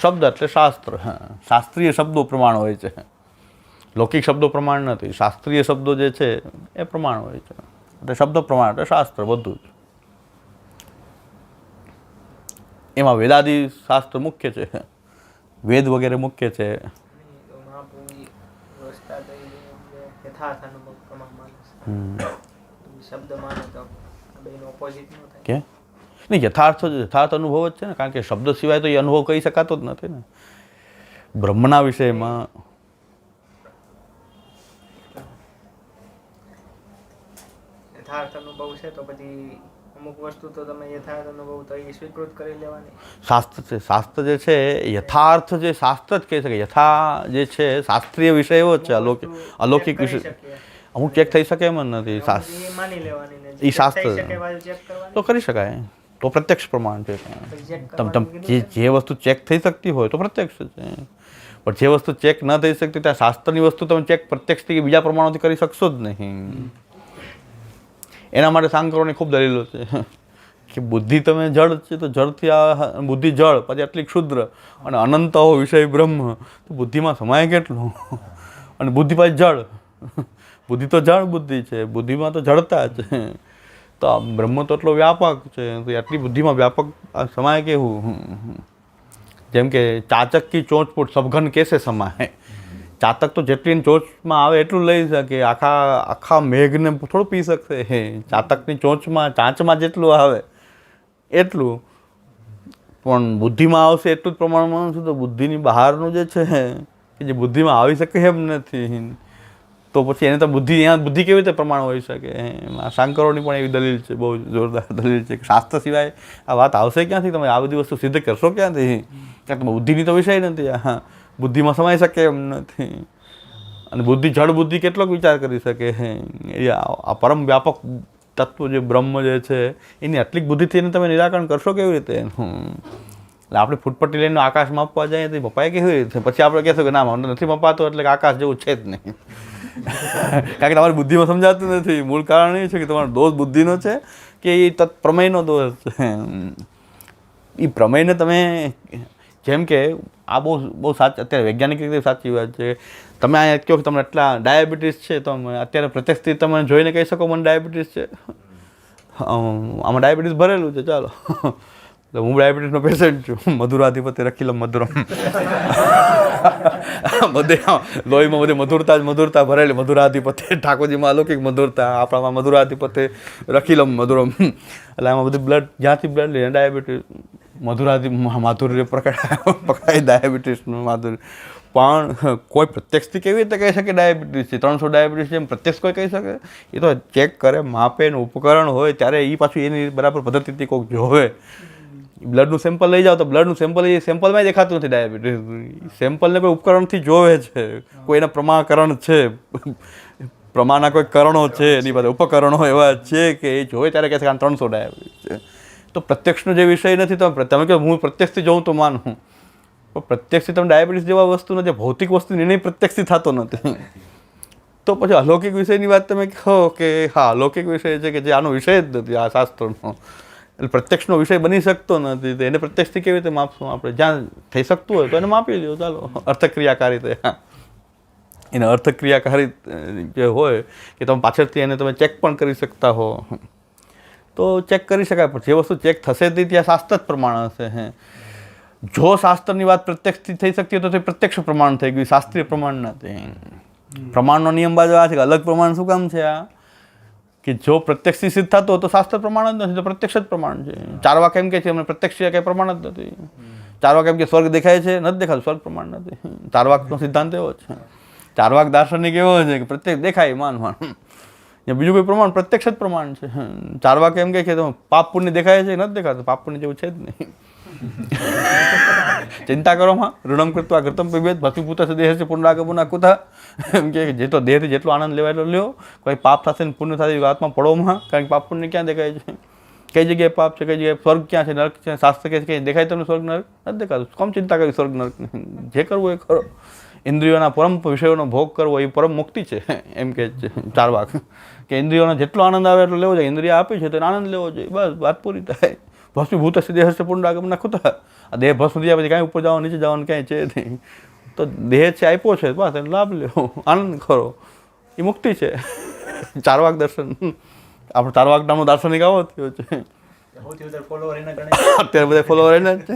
શબ્દ એટલે શાસ્ત્ર. શાસ્ત્રીય શબ્દો પ્રમાણ હોય છે, લૌકિક શબ્દો પ્રમાણ નથી. શાસ્ત્રીય શબ્દો જે છે એ પ્રમાણ હોય છે. એટલે શબ્દ પ્રમાણ એટલે શાસ્ત્ર બધું જ. એમાં વેદાદિ શાસ્ત્ર મુખ્ય છે, વેદ વગેરે મુખ્ય છે. કે નહીં, યથાર્થ અનુભવ જ છે ને, કારણ કે શબ્દ સિવાય તો એ અનુભવ કહી શકાતો જ નથી ને. બ્રહ્મના વિષયમાં યથાર્થ અનુભવ છે તો પછી અમુક વસ્તુ તો તમે યથાર્થ અનુભવ તો એ સ્વીકૃત કરી લેવાની. શાસ્ત્ર છે, શાસ્ત્ર જે છે યથાર્થ જે શાસ્ત્ર જ કહી શકે. યથા જે છે શાસ્ત્રીય વિષય એવો જ છે, અલૌકિક વિષય અમુક ચેક થઈ શકે એમ જ નથી. માની લેવાની ને એ શાસ્ત્ર ચેક કરવાની તો કરી શકાય, તો પ્રત્યક્ષ પ્રમાણ છે. જે વસ્તુ ચેક થઈ શકતી હોય તો પ્રત્યક્ષ છે, પણ જે વસ્તુ ચેક ન થઈ શકતી ત્યાં શાસ્ત્રની વસ્તુ તમે ચેક પ્રત્યક્ષથી બીજા પ્રમાણોથી કરી શકશો જ નહીં. એના માટે શાંકરોની ખૂબ દલીલો છે કે બુદ્ધિ તમે જળ છે તો જળથી આ બુદ્ધિ જળ, પછી આટલી ક્ષુદ્ર અને અનંત હો વિષય બ્રહ્મ, તો બુદ્ધિમાં સમાય કેટલું? અને બુદ્ધિ પાછી જળ, બુદ્ધિ તો જળ બુદ્ધિ છે, બુદ્ધિમાં તો જળતા છે. તો આ બ્રહ્મ તો એટલો વ્યાપક છે, તો આટલી બુદ્ધિમાં વ્યાપક સમાય કેવું? જેમ કે ચાચક કી ચોંચપૂટ સબઘન કેસે સમાય. ચાતક તો જેટલી ચોંચમાં આવે એટલું લઈ શકે, આખા મેઘને થોડું પી શકશે. ચાતકની ચાંચમાં જેટલું આવે એટલું, પણ બુદ્ધિમાં આવશે એટલું જ પ્રમાણમાં શું, તો બુદ્ધિની બહારનું જે છે કે જે બુદ્ધિમાં આવી શકે એમ નથી, તો પછી એને તો બુદ્ધિ કેવી રીતે પ્રમાણ હોઈ શકે? શાંકરોની પણ એવી દલીલ છે, બહુ જોરદાર દલીલ છે કે શાસ્ત્ર સિવાય આ વાત આવશે ક્યાંથી? તમે આ બધી વસ્તુ સિદ્ધ કરશો ક્યાંથી? કારણ કે બુદ્ધિની તો વિષય નથી, બુદ્ધિમાં સમાઈ શકે એમ નથી. અને બુદ્ધિ જળ બુદ્ધિ કેટલોક વિચાર કરી શકે? એ આ પરમ વ્યાપક તત્વ જે બ્રહ્મ જે છે એની આટલી બુદ્ધિથી એને તમે નિરાકરણ કરશો કેવી રીતે? એટલે આપણે ફૂટપટ્ટી લઈને આકાશ માપવા જઈએ તો મપાય કેવી રીતે? પછી આપણે કહેશું કે ના મને નથી મપાતો એટલે આકાશ જેવું છે જ નહીં. કારણ કે તમારી બુદ્ધિમાં સમજાતું નથી. મૂળ કારણ એ છે કે તમારો દોષ બુદ્ધિનો છે કે એ પ્રમેયનો દોષ છે. એ પ્રમેયને તમે જેમ કે આ બહુ સાચી અત્યારે વૈજ્ઞાનિક રીતે સાચી વાત છે. તમે અહીંયા કહો કે તમને એટલા ડાયાબિટીસ છે, તો અત્યારે પ્રત્યક્ષથી તમે જોઈને કહી શકો મને ડાયાબિટીસ છે. આમાં ડાયાબિટીસ ભરેલું છે, ચાલો હું ડાયાબિટીસનો પેશન્ટ છું. મધુરાધિપતિ રખીલમ મધુરમ. બધે લોહીમાં બધી મધુરતા ભરેલી. મધુરાધિપતિ ઠાકોરજીમાં અલૌકિક મધુરતા, આપણામાં મધુરાધિપતિ રખીલમ મધુરમ. એટલે આમાં બધું બ્લડ જ્યાંથી બ્લડ લઈને ડાયાબિટીસ માધુર્ય પકડાય ડાયાબિટીસનું માધુર્ય. પણ કોઈ પ્રત્યક્ષથી કેવી રીતે કહી શકે ડાયાબિટીસ છે? 300 ડાયાબિટીસ છે એમ પ્રત્યક્ષ કોઈ કહી શકે? એ તો ચેક કરે, માપે ને ઉપકરણ હોય ત્યારે એ પાછું એની બરાબર પદ્ધતિથી કોઈક જોવે. બ્લડનું સેમ્પલ લઈ જાઓ તો બ્લડનું સેમ્પલ એ સેમ્પલમાં દેખાતું નથી ડાયાબિટીસ. સેમ્પલને કોઈ ઉપકરણથી જોવે છે, કોઈ એના પ્રમાણકરણ છે, પ્રમાણના કોઈ કરણો છે, એની પાસે ઉપકરણો એવા છે કે એ જોવે ત્યારે કહે છે કે 300 ડાયાબિટીસ છે. તો પ્રત્યક્ષનો જે વિષય નથી, તમે કહો હું પ્રત્યક્ષથી જોઉં તો માનું, પણ પ્રત્યક્ષથી તમે ડાયાબિટીસ જેવા વસ્તુનો જે ભૌતિક વસ્તુ નિર્ણય પ્રત્યક્ષથી થતો નથી. તો પછી અલૌકિક વિષયની વાત તમે કહો કે હા અલૌકિક વિષય છે કે જે આનો વિષય જ નથી આ શાસ્ત્રનો, એટલે પ્રત્યક્ષનો વિષય બની શકતો નથી. તો એને પ્રત્યક્ષથી કેવી રીતે માપશું આપણે? જ્યાં થઈ શકતું હોય તો એને માપી લ્યો, ચાલો અર્થક્રિયાકારી રીતે. એને અર્થક્રિયાકારી જે હોય કે તમે પાછળથી એને તમે ચેક પણ કરી શકતા હો તો ચેક કરી શકાય. પણ જે વસ્તુ ચેક થશે તે ત્યાં શાસ્ત્ર જ પ્રમાણ હશે. જો શાસ્ત્રની વાત પ્રત્યક્ષથી થઈ શકતી હોય તો તે પ્રત્યક્ષ પ્રમાણ થઈ ગયું, શાસ્ત્રીય પ્રમાણ નથી. પ્રમાણનો નિયમ બાજુ આ છે કે અલગ પ્રમાણ શું કામ છે? આ કે જો પ્રત્યક્ષથી સિદ્ધ થતો હોય તો શાસ્ત્ર પ્રમાણ જ નથી, તો પ્રત્યક્ષ જ પ્રમાણ છે. ચારવાક એમ કે છે અમને પ્રત્યક્ષ કંઈ પ્રમાણ જ નથી. ચારવાક એમ કે સ્વર્ગ દેખાય છે, નથી દેખાતું, સ્વર્ગ પ્રમાણ નથી. ચારવાકનો સિદ્ધાંત એવો છે. ચારવાક દાર્શનિક એવો છે કે પ્રત્યક્ષ દેખાય માનવાનું, બીજું કોઈ પ્રમાણ પ્રત્યક્ષ જ પ્રમાણ છે. ચારવાક એમ કહે કે તમે પાપ પુણ્ય દેખાય છે નથી દેખાતું, પાપ પુણ્ય જેવું છે જ નહીં. ચિંતા કરો માં ઋણમ કૃત્વા ઘૃતમ પિબેત ભસ્મીભૂત દેહ છે પુનરાગમના કુતા. એમ કે જે તો દેહથી જેટલો આનંદ લેવાય એટલો લ્યો, કોઈ પાપ થશે ને પુણ્ય થશે આત્મા પડોમાં. કારણ કે પાપ પુણ્ય ક્યાં દેખાય છે, કઈ જગ્યાએ પાપ છે, કઈ જગ્યાએ સ્વર્ગ ક્યાં છે, નર્ક છે, શાસ્ત્ર કે છે દેખાય તમને સ્વર્ગ નર્ક નથી દેખાતું. કોમ ચિંતા કરી સ્વર્ગ નર્ક, જે કરવું એ કરો. ઇન્દ્રિયોના પરમ વિષયોનો ભોગ કરવો એ પરમ મુક્તિ છે એમ કે ચારવાક. કે ઇન્દ્રિયોનો જેટલો આનંદ આવે એટલો લેવો જોઈએ, ઇન્દ્રિય આપી છે તો આનંદ લેવો જોઈએ, બસ વાત પૂરી થાય. ભસ્મીભૂત દેહ છે પુનરાગમના કુતા. આ દેહ ભસ્મ થયા પછી કાંઈ ઉપર જવાનું નીચે જવાનું ક્યાંય છે નહીં, તો દેહ છે આપ્યો છે બસ એનો લાભ લેવો, આનંદ કરો, એ મુક્તિ છે. ચારવાક દર્શન, આપણે ચારવાક નામનો દાર્શનિક આવો થયો છે. અત્યારે બધા ફોલોવર એના જ છે.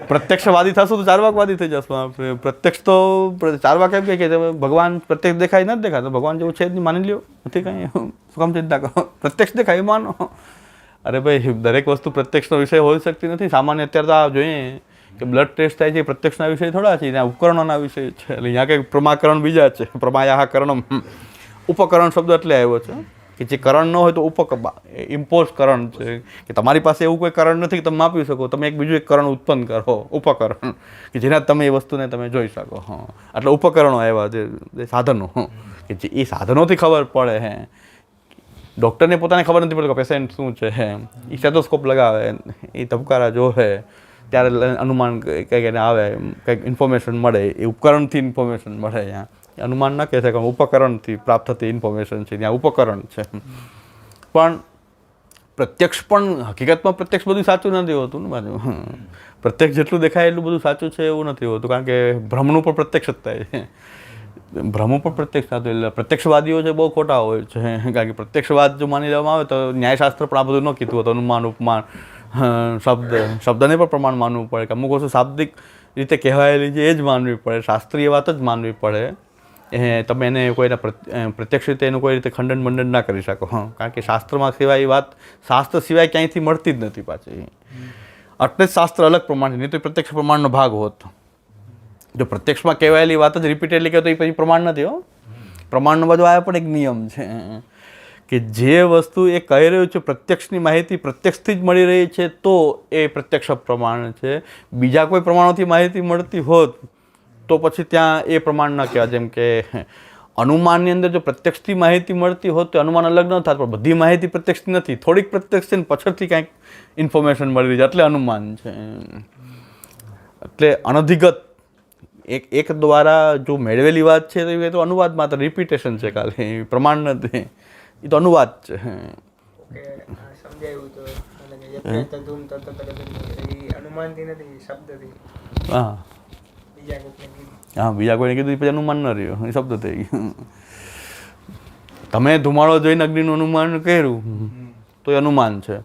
પ્રત્યક્ષવાદી થશું તો ચારવાકવાદી થઈ જશું આપણે. પ્રત્યક્ષ તો ચારવાક એમ કે ભગવાન પ્રત્યક્ષ દેખાય નથી દેખાતો, ભગવાન જેવું છે જ નહીં માની લ્યો, નથી કાંઈ શું કામ ચિંતા કરો, પ્રત્યક્ષ દેખાય માનો. અરે ભાઈ દરેક વસ્તુ પ્રત્યક્ષનો વિષય હોઈ શકતી નથી. સામાન્ય અત્યારે તો આ જોઈએ કે બ્લડ ટેસ્ટ થાય છે એ પ્રત્યક્ષના વિષય થોડા છે, ત્યાં ઉપકરણોના વિષય છે. એટલે અહીંયા કંઈક પ્રમાકરણ બીજા છે, પ્રમાયાહ કરણમ. ઉપકરણ શબ્દ એટલે આવ્યો છે કે જે કરણ ન હોય તો ઇમ્પોઝ કરણ છે, કે તમારી પાસે એવું કોઈ કરણ નથી કે તમે માપી શકો, તમે એક બીજું એક કરણ ઉત્પન્ન કરો, ઉપકરણ, કે જેના તમે એ વસ્તુને તમે જોઈ શકો. એટલે ઉપકરણો આવ્યા જે સાધનો, કે જે એ સાધનોથી ખબર પડે. ડૉક્ટરને પોતાને ખબર નથી પડતી કે પેશન્ટ શું છે, એ સ્ટેથોસ્કોપ લગાવે, એ ધબકારા જોવે, ત્યારે અનુમાન કંઈક આવે, કંઈક ઇન્ફોર્મેશન મળે, એ ઉપકરણથી ઇન્ફોર્મેશન મળે. ત્યાં અનુમાન ન કહે છે કે ઉપકરણથી પ્રાપ્ત થતી ઇન્ફોર્મેશન છે, ત્યાં ઉપકરણ છે. પણ પ્રત્યક્ષ પણ હકીકતમાં પ્રત્યક્ષ બધું સાચું નથી હોતું ને બાજુ. પ્રત્યક્ષ જેટલું દેખાય એટલું બધું સાચું છે એવું નથી હોતું, કારણ કે ભ્રમનું પણ પ્રત્યક્ષ જ થાય છે. ભ્રમો પણ પ્રત્યક્ષ થતું, એટલે પ્રત્યક્ષવાદીઓ છે બહુ ખોટા હોય છે. કારણ કે પ્રત્યક્ષવાદ જો માની લેવામાં આવે તો ન્યાયશાસ્ત્ર પણ આ બધું ન કીધું હતું. અનુમાન, ઉપમાન, શબ્દને પણ પ્રમાણ માનવું પડે, કે અમુક વસ્તુ શાબ્દિક રીતે કહેવાયેલી છે એ જ માનવી પડે, શાસ્ત્રીય વાત જ માનવી પડે. તમે એને કોઈના પ્રત્યક્ષ રીતે એનું કોઈ રીતે ખંડન મંડન ના કરી શકો. કારણ કે શાસ્ત્રમાં સિવાય એ વાત શાસ્ત્ર સિવાય ક્યાંયથી મળતી જ નથી પાછી. એટલે જ શાસ્ત્ર અલગ પ્રમાણ છે, નહીં તો પ્રત્યક્ષ પ્રમાણનો ભાગ હોત. જો પ્રત્યક્ષમાં કહેવાયેલી વાત જ રિપીટેડલી કહે તો એ પછી પ્રમાણ નથી. પ્રમાણનો બધો આ પણ એક નિયમ છે કે જે વસ્તુ એ કહી રહ્યું છે, પ્રત્યક્ષની માહિતી પ્રત્યક્ષથી જ મળી રહી છે તો એ પ્રત્યક્ષ પ્રમાણ છે. બીજા કોઈ પ્રમાણોથી માહિતી મળતી હોત તો પછી ત્યાં એ પ્રમાણ ન કહેવાય. જેમ કે અનુમાનની અંદર જો પ્રત્યક્ષથી માહિતી મળતી હોત તો અનુમાન અલગ ન થાત, પણ બધી માહિતી પ્રત્યક્ષ નથી, થોડીક પ્રત્યક્ષ છે ને પાછળથી કાંઈક ઇન્ફોર્મેશન મળી રહી છે, એટલે અનુમાન છે. એટલે અનધિગત એક દ્વારા જો મેળવેલી વાત છે તો એ તો અનુવાદ માત્ર રિપીટેશન છે, ખાલી પ્રમાણ નથી, એ તો અનુવાદ છે. સમજાયું તો અનુમાનથી નથી, શબ્દથી. હા હા, બીજા કોઈને કીધું પછી અનુમાન ન રહ્યો, એ શબ્દ થઈ ગયો. તમે ધુમાડો જોઈને અગ્નિનું અનુમાન કર્યું તો એ અનુમાન છે,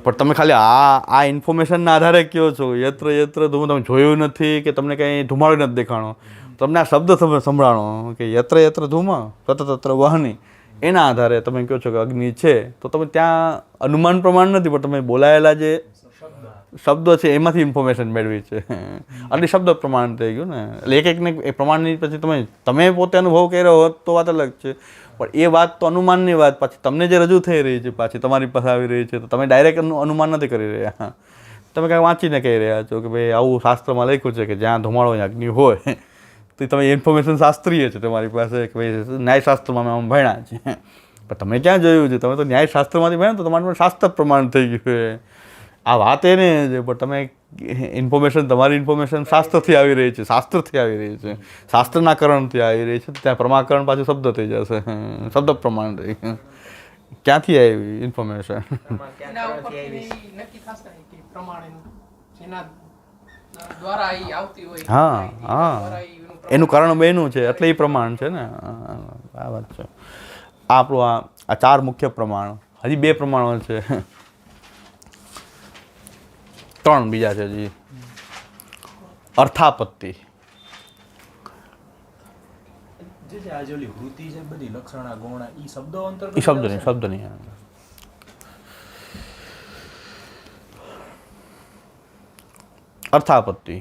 પણ તમે ખાલી આ ઇન્ફોર્મેશનના આધારે કહો છો યત્ર યત્ર ધુમ, તમે જોયું નથી કે તમને કંઈ ધુમાડો નથી દેખાણો, તમને આ શબ્દ સંભળાણો કે યત્ર યત્ર ધુમ તત્ર તત્ર વહની, એના આધારે તમે કહો છો કે અગ્નિ છે, તો તમે ત્યાં અનુમાન પ્રમાણ નથી, પણ તમે બોલાયેલા જે શબ્દો છે એમાંથી ઇન્ફોર્મેશન મેળવી છે, એટલે શબ્દ પ્રમાણ થઈ ગયું ને. એટલે એકને એ પ્રમાણની પછી તમે પોતે અનુભવ કર્યો હોત તો વાત અલગ છે, પણ એ વાત તો અનુમાનની વાત પાછી તમને જે રજૂ થઈ રહી છે, પાછી તમારી પાસે આવી રહી છે, તો તમે ડાયરેક્ટ અનુમાન નથી કરી રહ્યા, તમે કાંઈ વાંચીને કહી રહ્યા છો કે ભાઈ આવું શાસ્ત્રમાં લખ્યું છે કે જ્યાં ધુમાડો અગ્નિ હોય, તો તમે ઇન્ફોર્મેશન શાસ્ત્રીય છે તમારી પાસે, કે ભાઈ ન્યાયશાસ્ત્રમાં અમે ભણ્યા છે, પણ તમે ક્યાં જોયું છે? તમે તો ન્યાયશાસ્ત્રમાંથી ભણ્યા તો તમારું શાસ્ત્ર પ્રમાણ થઈ ગયું. આ વાત એને છે, પણ તમે ઇન્ફોર્મેશન, તમારી ઇન્ફોર્મેશન શાસ્ત્રથી આવી રહી છે, શાસ્ત્રથી આવી રહી છે, શાસ્ત્રના કરણથી આવી રહી છે, ત્યાં પ્રમાકરણ પાછું શબ્દ થઈ જશે, શબ્દ પ્રમાણ થઈ ગયું. ક્યાંથી આવી ઇન્ફોર્મેશન? હા હા, એનું કારણ બેનું છે એટલે એ પ્રમાણ છે ને. આ વાત છે. આપણું આ 4 મુખ્ય પ્રમાણ, હજી 2 પ્રમાણો છે, 3 બીજા છે હજી. અર્થાપત્તિ, શબ્દ નહીં. અર્થાપત્તિ